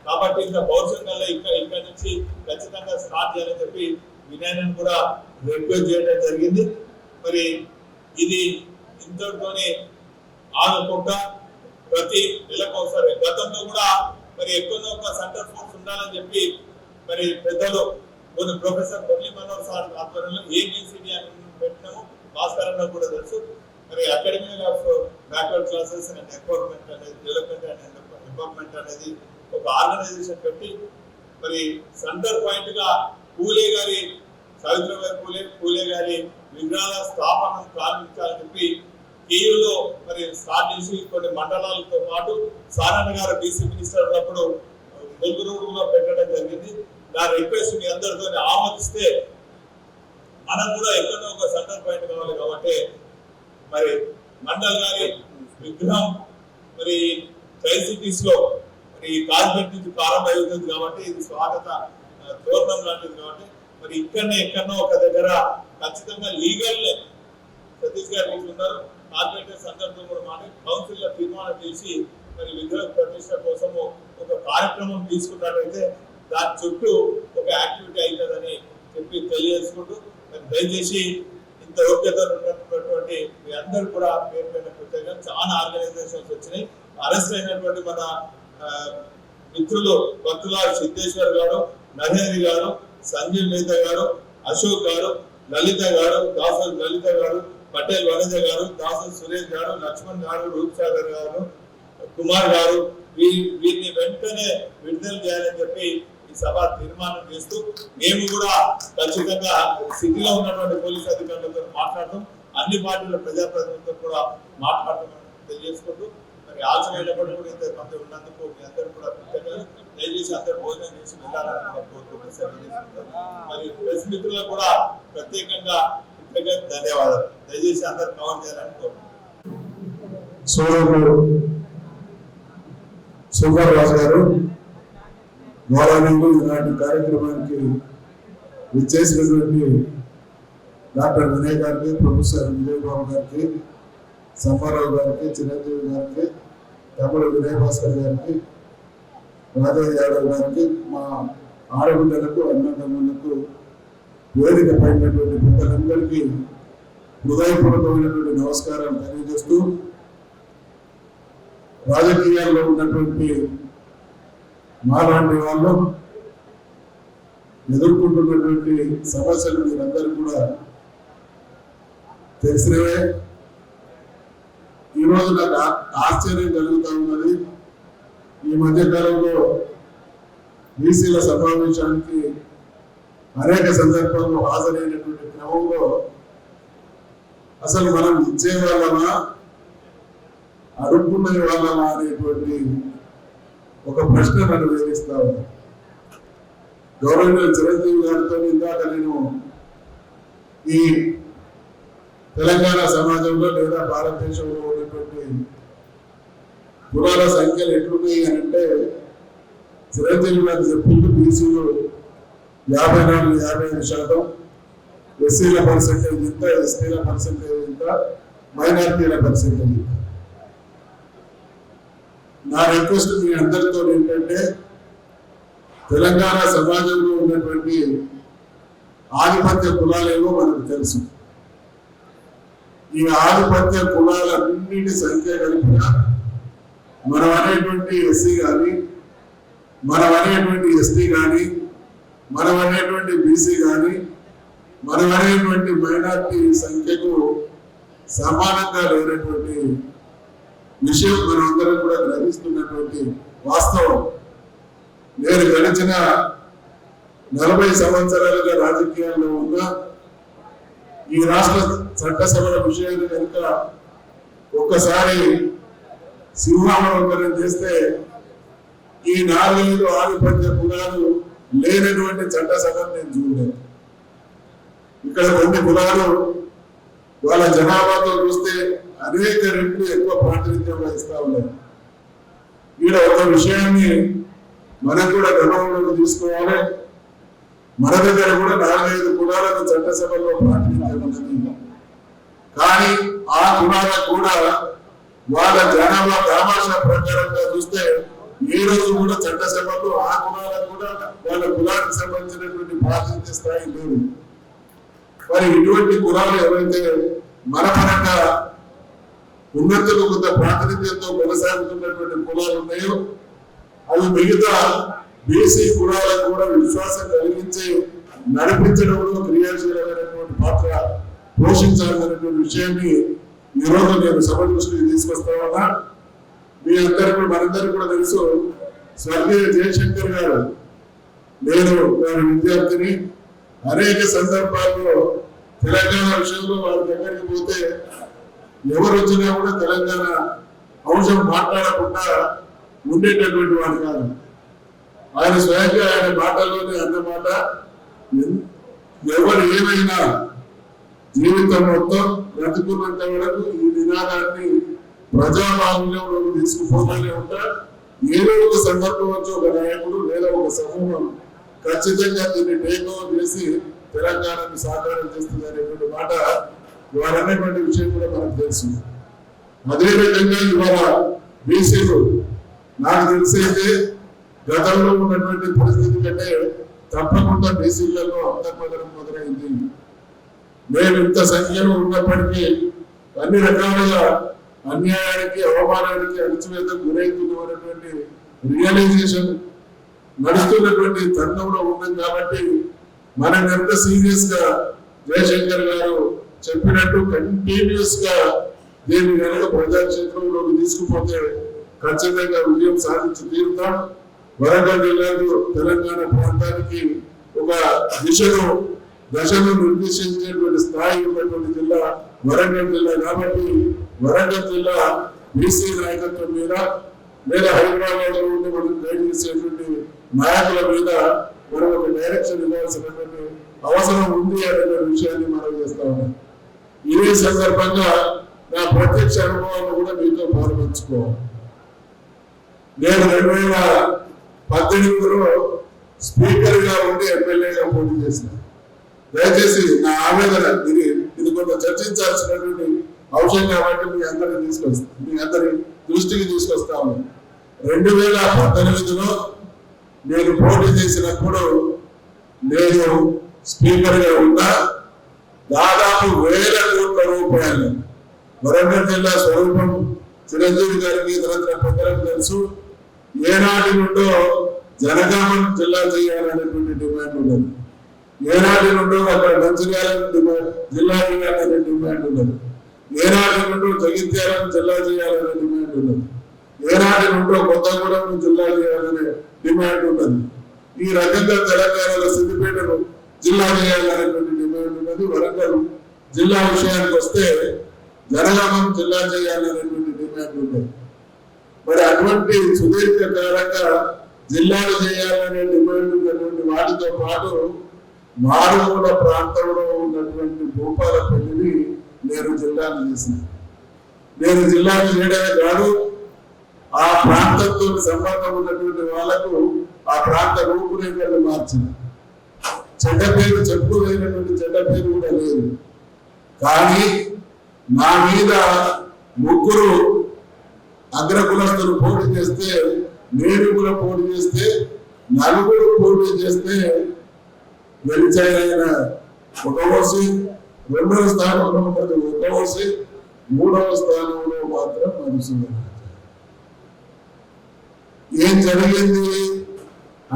కాబట్టి ఇంకా భవిష్యత్తులో ఇక్కడ నుంచి ఖచ్చితంగా స్టార్ట్ చేయాలని చెప్పి వినయన్ కూడా రిక్వెస్ట్ చేయడం జరిగింది. మరి ఇది ఇంతటితోనే ఆగకుండా ప్రతి నెలకు ఒకసారి, గతంలో కూడా మరి ఎక్కువ ఒక సెంటర్ ఫోర్స్ ఉండాలని చెప్పి మరి పెద్దలు కొన్ని ప్రొఫెసర్ మురళీ మనోహర్ సార్ ఆధ్వర్యంలో ఏబిసిడి అని పెట్టినాము. భాస్కర్ అన్న కూడా తెలుసు. మరి academy of backward classes and empowerment అనేది, డెవలప్మెంట్ అండ్ ఎంపవర్మెంట్ అనేది ఒక ఆర్గనైజేషన్ పెట్టి మరి సెంటర్ పాయింట్ గా పూలే గారి, సావిత్రిబాయి పూలే గారి విగ్రహాల స్థాపనను ప్రారంభించాలని చెప్పి కేయూలో మరి స్టార్ట్ చేసి కొన్ని మండలాలతో పాటు సారన్న గారు బీసీ మినిస్టర్ ఉన్నప్పుడు ముగ్గురులో పెట్టడం జరిగింది. నా రిక్వెస్ట్ మీ అందరితో ఆమోదిస్తే మనం కూడా ఎక్కడో ఒక సెంటర్ పాయింట్ కావాలి. కాబట్టి మరి మండల్ గారి విగ్రహం మరి ట్రై సిటీస్ లో మరి కాజ్పేట్ నుంచి ప్రారంభమవుతుంది కాబట్టి ఇది స్వాగత తోరణం లాంటిది. కాబట్టి మరి ఎక్కడో ఒక దగ్గర ఖచ్చితంగా లీగల్ సతీష్ గారు ఉన్నారు, కార్పొరేటర్స్ అందరితో కూడా మాట్లాడి కౌన్సిల్ లో తీర్మానం చేసి మరి విగ్రహ ప్రతిష్ట కోసము ఒక కార్యక్రమం తీసుకున్నట్లయితే దాని చుట్టూ ఒక యాక్టివిటీ అవుతుందని చెప్పి తెలియజేసుకుంటూ, దయచేసి ఇంత యోగ్యత ఉన్నటువంటి మీ అందరూ కూడా పేరు పైన కృతజ్ఞతలు. చాలా ఆర్గనైజేషన్స్ వచ్చినాయి. అరెస్ట్ అయినటువంటి మన మిత్రులు భక్తుల సిద్ధేశ్వర్ గారు, నరేంద్ర గారు, సంజీవ్ నేత గారు, అశోక్ గారు, లలిత గారు, దాస లలిత గారు, పటేల్ వనజ గారు, దాస సురేష్ గారు, లక్ష్మణ్ గారు, రూప్ సాగర్ గారు, కుమార్ గారు, వీరిని వెంటనే విడుదల చేయాలని చెప్పి ఈ సభ తీర్మానం చేస్తూ, మేము కూడా ఖచ్చితంగా సిటీలో ఉన్నటువంటి పోలీస్ అధికారులతో మాట్లాడతాం, అన్ని పార్టీల ప్రజాప్రతినిధులతో కూడా మాట్లాడతామని తెలియజేసుకుంటూ, మరి ఆలస్యమైనప్పటికీ కూడా ఇంత మంది ఉన్నందుకు మీ అందరూ కూడా కృతజ్ఞతలు. దయచేసి అందరూ భోజనం చేసి వెళ్ళాలని మరి ప్రెస్ మిత్రులకు కూడా ప్రత్యేకంగా ధన్యవాదాలు. దయచేసి అందరూ కవర్ చేయాలని కోరుకుంటున్నాను. సోదరుడు సుందర్ రాజు గారు గౌరవనీయులు ఇలాంటి కార్యక్రమానికి విచ్చేసినటువంటి డాక్టర్ వినయ్ గారికి, ప్రొఫెసర్ విజయ్ బాబు గారికి, సంపారావు గారికి, చిరంజీవి గారికి, తమ్ముడు వినయ్ భాస్కర్ గారికి, రాజయ్య యాదవ్ గారికి, మా ఆడబిడ్డలకు, అన్నదమ్ములకు, వేదిక పైనటువంటి పెద్దలందరికీ హృదయపూర్వకమైనటువంటి నమస్కారాలు తెలియజేస్తూ, రాజకీయాల్లో ఉన్నటువంటి మాలాంటి వాళ్ళు ఎదుర్కొంటున్నటువంటి సమస్యలు మీరందరూ కూడా తెలిసినవే. ఈరోజు నాకు ఆశ్చర్యం కలుగుతా ఉన్నది. ఈ మధ్య కాలంలో బీసీల సమావేశానికి అనేక సందర్భాల్లో హాజరైనటువంటి క్రమంలో అసలు మనం ఇచ్చే వాళ్ళమా, అడుక్కునే వాళ్ళమా అనేటువంటి ఒక ప్రశ్న నన్ను వేధిస్తా ఉంది. గౌరవనీయ చిరంజీవి గారితో ఇందాక నేను ఈ తెలంగాణ సమాజంలో లేదా భారతదేశంలో ఉన్నటువంటి కులాల సంఖ్యలు ఎట్లున్నాయి అని అంటే, చిరంజీవి గారు చెప్పింది బీసీలు 54-55%, ఎస్సీల పర్సెంటేజ్ ఇంత, ఎస్టీల పర్సెంటేజ్ ఇంత, మైనారిటీల పర్సెంటేజ్ ఇంత. నా రిక్వెస్ట్ మీ అందరితో ఏంటంటే, తెలంగాణ సమాజంలో ఉన్నటువంటి ఆధిపత్య కులాలేవో మనకు తెలుసు. ఈ ఆధిపత్య కులాలన్నిటి సంఖ్య కలిపిన మనం అనేటువంటి ఎస్సీ కానీ, మనం అనేటువంటి ఎస్టీ కానీ, మనం అనేటువంటి బీసీ కానీ, మనం అనేటువంటి మైనారిటీ సంఖ్యకు సమానంగా లేనటువంటి విషయం మనం అందరం కూడా గ్రహిస్తున్నటువంటి వాస్తవం. నేను గడిచిన 40 సంవత్సరాలుగా రాజకీయాల్లో ఉన్న ఈ రాష్ట్ర చట్టసభల విషయాన్ని కనుక ఒక్కసారి సింహావలోకనం చేస్తే ఈ 4 ఆధిపత్య కులాలు లేనటువంటి చట్టసభను నేను చూడలేదు. ఇక్కడ కొన్ని కులాలు వాళ్ళ జనాభాతో చూస్తే అనేక రెట్లు ఎక్కువ ప్రాతినిధ్యం వహిస్తా ఉన్నారు. ఈడ ఒక విషయాన్ని మనం కూడా గణంలోకి తీసుకోవాలి. మన దగ్గర కూడా 4-5 కులాలకు చట్టసభలో ప్రాతినిధ్యం ఉన్నది. కానీ ఆ కులాలకు కూడా వాళ్ళ జనాభా దామాషా ప్రకారంగా చూస్తే ఏ రోజు కూడా చట్టసభలో ఆ కులాలకు కూడా వాళ్ళ కులానికి సంబంధించినటువంటి ప్రాతినిధ్య స్థాయి లేదు. మరి ఇటువంటి కులాలు ఎవరైతే మన పరంగా ఉన్నతులు కొంత ప్రాతినిధ్యంతో కొనసాగుతున్నటువంటి కులాలు ఉన్నాయో అవి మిగతా బీసీ కులాలకు కూడా విశ్వాసం కలిగించి నడిపించడంలో క్రియాశీలమైనటువంటి పాత్ర పోషించాలనేటువంటి విషయాన్ని ఈరోజు నేను సభ దృష్టికి తీసుకొస్తామన్నా. మీ అందరికీ మనందరికీ కూడా తెలుసు, స్వర్గీయ జయశంకర్ గారు నేను వారి విద్యార్థిని. అనేక సందర్భాల్లో తెలంగాణ విషయంలో వారి దగ్గరికి పోతే ఎవరు వచ్చినా కూడా తెలంగాణ అంశం మాట్లాడకుండా ఉండేటటువంటి వాడు కాదు. ఆయన స్వయంగా ఆయన మాటల్లోనే అన్నమాట, ఎవరు ఏమైనా జీవితం మొత్తం బ్రతుకున్నంత వరకు ఈ నినాదాన్ని ప్రజాబాహుల్యంలో తీసుకుపోతూనే ఉంటారు. ఏదో ఒక సందర్భం వచ్చి ఒక నాయకుడు లేదా ఒక సమూహం ఖచ్చితంగా దీన్ని టేక్ ఓవర్ చేసి తెలంగాణను సాకారం చేస్తుంది అనేటువంటి మాట వారు అనేటువంటి విషయం కూడా మనకు తెలుసు. అదేవిధంగా ఇవాళ బీసీలు నాకు తెలిసైతే గతంలో ఉన్నటువంటి పరిస్థితి కంటే తప్పకుండా బీసీలలో అంతర్మదనం మొదలైంది. మేము ఇంత సంఖ్యలో ఉన్నప్పటికీ అన్ని రకాలుగా అన్యాయానికి, అవమానానికి, అణచివేతకు గురవుతున్నటువంటి రియలైజేషన్ నడుస్తున్నటువంటి తరుణంలో ఉన్నాం. కాబట్టి మనం ఎంత సీరియస్ గా జయశంకర్ గారు చెప్పినట్టు కంటిన్యూస్ గా దీన్ని కనుక ప్రజాక్షేత్రంలోకి తీసుకుపోతే ఖచ్చితంగా విజయం సాధించి తీరుతాం. వరంగల్ జిల్లాలో తెలంగాణ ప్రాంతానికి ఒక దశను నిర్దేశించేటువంటి స్థాయి ఉన్నటువంటి జిల్లా వరంగల్ జిల్లా. కాబట్టి వరంగల్ జిల్లా బీసీ నాయకత్వం మీద లేదా హైదరాబాద్ లో ఉండి మనం గైడ్ చేసేటువంటి నాయకుల మీద మనం ఒక డైరెక్షన్ ఇవ్వాల్సినటువంటి అవసరం ఉంది అనే విషయాన్ని మనం చేస్తా ఉన్నాం. ఇదే సందర్భంగా నా ప్రత్యక్ష అనుభవాన్ని కూడా మీతో పాల్పంచుకోవాలి. నేను 2018లో స్పీకర్ గా ఉండి ఎమ్మెల్యేగా పోటీ చేసిన. దయచేసి నా ఆవేదన ఇది కొంత చర్చించాల్సినటువంటి అవసరం కాబట్టి మీ అందరి దృష్టికి తీసుకొస్తాము. 2018లో నేను పోటీ చేసినప్పుడు నేను స్పీకర్ గా ఉన్నా దాదాపు 1000 కోట్ల రూపాయలు వరంగల్ జిల్లా స్వరూపం చిరంజీవి గారికి ఇతర పెద్దలకు తెలుసు. ఏనాటి నుండో జనగామం జిల్లా చేయాలనేటువంటి డిమాండ్ ఉన్నది. ఏనాటి నుండో అక్కడ మంచిర్యాలను జిల్లా చేయాలనే డిమాండ్ ఉన్నది. ఏనాటి నుండో జగిత్యాలను జిల్లా చేయాలనే డిమాండ్ ఉన్నది. ఏనాటి నుండో కొత్తగూడెం జిల్లా చేయాలనే డిమాండ్ ఉన్నది. ఈ రకంగా తెలంగాణలో సిద్దిపేటను జిల్లా చేయాలనేటువంటి డిమాండ్ ఉన్నది. వరంగల్ జిల్లా విషయానికి వస్తే జనగామం జిల్లా చేయాలనేటువంటి డిమాండ్ ఉన్నది. మరి అటువంటి సుదీర్ఘకాలంగా జిల్లాలు చేయాలనే డిమాండ్ ఉన్నటువంటి వాటితో పాటు మారుమూల ప్రాంతంలో ఉన్నటువంటి భూపాలపల్లిని నేను జిల్లాను చేసిన. నేను జిల్లాను చేయడమే కాదు, ఆ ప్రాంతంతో సంబంధం ఉన్నటువంటి వాళ్లకు ఆ ప్రాంత రూపురేఖలు మార్చిన. చెడ్డ పేరు చెప్పుకోలేనటువంటి చెడ్డ పేరు కూడా లేదు. కానీ నా మీద 3 అగ్రకులస్తులు పోటీ చేస్తే, నేను కూడా పోటీ చేస్తే, 4 పోటీ చేస్తే గెలిచాయన ఒక ఓసి, 2వ స్థానంలో ఉన్నది ఒక ఓసి, 3వ స్థానంలో మాత్రం మనుషులు. ఏం జరిగింది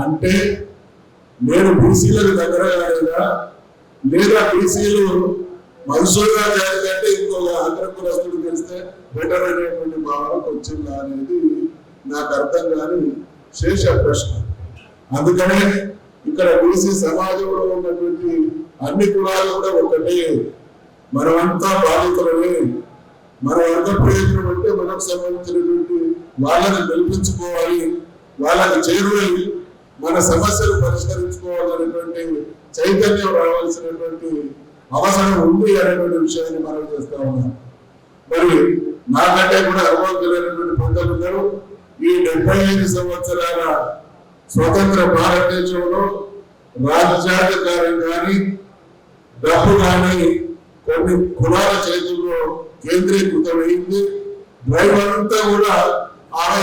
అంటే నేను బీసీలకు దగ్గర కాలేదా, లేదా బీసీలు మనుషులుగా జాతి కంటే ఇంకొక అగ్రకులస్తుడు గెలిస్తే బెటర్ అనేటువంటి భావనకు వచ్చిందా అనేది నాకు అర్థం కాని శేష ప్రశ్న. అందుకనే ఇక్కడ బీసీ సమాజంలో ఉన్నటువంటి అన్ని కులాలు కూడా ఒకటే. మనమంతా బాధితులమే. మన వర్గ ప్రయోజనం అంటే మనకు సంబంధించినటువంటి వాళ్ళని గెలిపించుకోవాలి, వాళ్ళకి చేరువై మన సమస్యలు పరిష్కరించుకోవాలనేటువంటి చైతన్యం రావాల్సినటువంటి అవసరం ఉంది అనేటువంటి విషయాన్ని మనం చేస్తా ఉన్నాం. మరి నాకంటే కూడా అనుభవం కలిగినటువంటి పెద్దలు ఉన్నారు. ఈ 75 సంవత్సరాల స్వతంత్ర భారతదేశంలో రాజ్యాధికారం కానీ డబ్బు కానీ కొన్ని కులాల చేతుల్లో కేంద్రీకృతమైంది. డ్రైవర్ అంతా కూడా ఆమె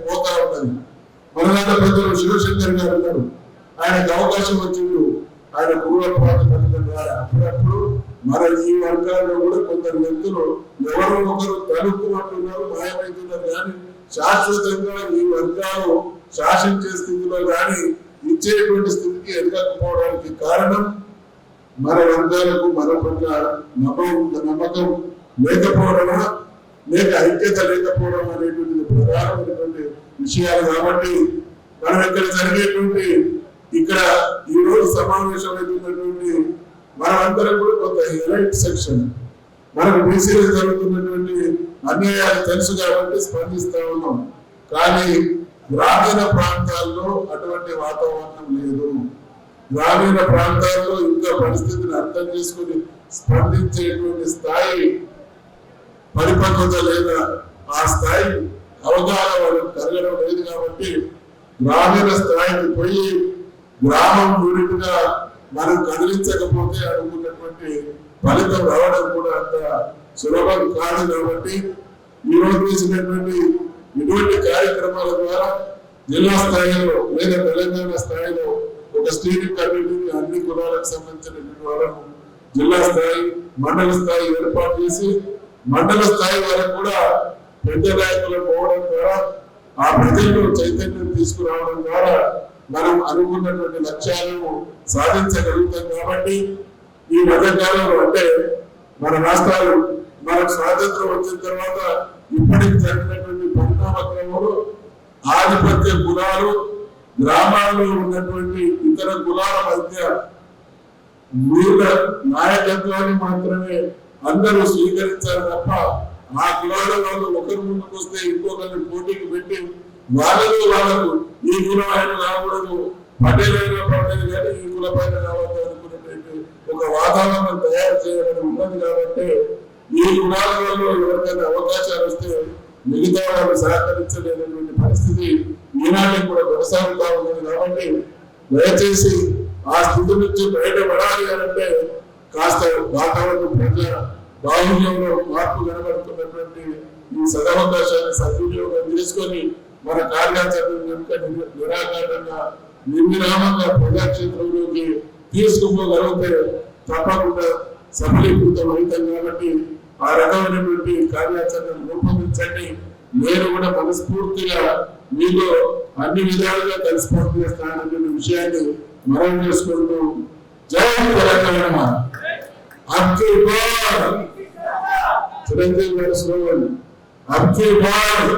పోతా ఉన్నది. మనలాంటి పెద్దలు శివశంకర్ గారు ఉన్నారు, ఆయనకు అవకాశం వచ్చిండు ఆయన పూర్వపాత పథకం ద్వారా. అప్పుడప్పుడు మన ఈ వర్గాల్లో కూడా కొందరు వ్యక్తులు ఎవరో ఒకరు తలుపుకుంటున్నారు, మాయమవుతున్నారు. కానీ శాశ్వతంగా ఈ వర్గాలు శాసించే స్థితిలో కానీ ఇచ్చేటువంటి స్థితికి ఎదగకపోవడానికి కారణం మన వర్గాలకు మన పట్ల నమ్మకం లేకపోవడమా, లేక ఐక్యత లేకపోవడం అనేటువంటిది ప్రధానమైనటువంటి విషయాలు. కాబట్టి మనం ఇక్కడ జరిగేటువంటి ఇక్కడ ఈ రోజు సమావేశమైనటువంటి మనమందరం కూడా కొంత ఎలైట్ సెక్షన్, మనకు బీసీలో జరుగుతున్నటువంటి అన్యాయాలు తెలుసు కాబట్టి స్పందిస్తా ఉన్నాం. కానీ గ్రామీణ ప్రాంతాల్లో అటువంటి వాతావరణం లేదు. గ్రామీణ ప్రాంతాల్లో ఇంకా పరిస్థితిని అర్థం చేసుకుని స్పందించేటువంటి స్థాయి పరిపక్వత లేదా ఆ స్థాయి అవగాహన వాళ్ళకి కలగడం లేదు. కాబట్టి గ్రామీణ స్థాయికి పోయి గ్రామం గురిగా మనం కదిలించకపోతే అనుకున్నటువంటి ఫలితం రావడం కూడా అంత సులభం కాదు. కాబట్టి ఈ రోజు చేసినటువంటి ఇటువంటి కార్యక్రమాల ద్వారా జిల్లా స్థాయిలో లేదా తెలంగాణ స్థాయిలో ఒక స్టీరింగ్ కమిటీని అన్ని కులాలకు సంబంధించినటువంటి వాళ్ళను జిల్లా స్థాయి మండల స్థాయి ఏర్పాటు చేసి మండల స్థాయి వరకు కూడా పెద్ద నాయకులు పోవడం ద్వారా ఆ ప్రజల్లో చైతన్యం తీసుకురావడం ద్వారా మనం అనుకున్నటువంటి లక్ష్యాలను సాధించగలుగుతాం. కాబట్టి ఈ మధ్యకాలంలో అంటే మన రాష్ట్రాలు మనకు స్వాతంత్రం వచ్చిన తర్వాత ఇప్పటికి జరిగినటువంటి పరిణామక్రమంలో ఆధిపత్య కులాలు గ్రామాల్లో ఉన్నటువంటి ఇతర కులాల మధ్య వీళ్ళ నాయకత్వాన్ని మాత్రమే అందరూ స్వీకరించాలి తప్ప ఆ కులాల వాళ్ళు ఒకరి ముందుకు వస్తే ఇంకొకరిని పోటీకి పెట్టి వాళ్ళలో వాళ్ళకు ఈ కులం ఆయన రాకూడదు, పటేల్ అయినా పడలేదు కానీ ఈ కుల పైన రావద్దు అనుకునేటువంటి ఒక వాతావరణం తయారు చేయాలని ఉన్నది. కాబట్టి ఈ కులాలలో ఎవరికైనా అవకాశాలు వస్తే మిగతా వాళ్ళు సహకరించలేనటువంటి పరిస్థితి ఈనాటికి కూడా కొనసాగుతా ఉన్నది. కాబట్టి దయచేసి ఆ స్థితి నుంచి బయటపడాలి అంటే కాస్త వాతావరణం ప్రజల బాహుల్యంలో మార్పు కనబడుతున్నటువంటి ఈ సదవకాశాన్ని సద్వినియోగం చేసుకొని మన కార్యాచరణ కనుక నిరాకారంగా నిర్విరామంగా ప్రజాక్షేత్రంలోకి తీసుకుపోగలిగితే తప్పకుండా సఫలీకృతం అవుతాం. కాబట్టి ఆ రకమైనటువంటి కార్యాచరణ రూపొందించండి. నేను కూడా మనస్ఫూర్తిగా మీలో అన్ని విధాలుగా కలిసి పనిచేస్తాననే విషయాన్ని మనం చేసుకుంటూ జై తెలంగాణ, అబ్కి బార్ చిరంజీవి గారి స్లోగన్ అబ్కి బార్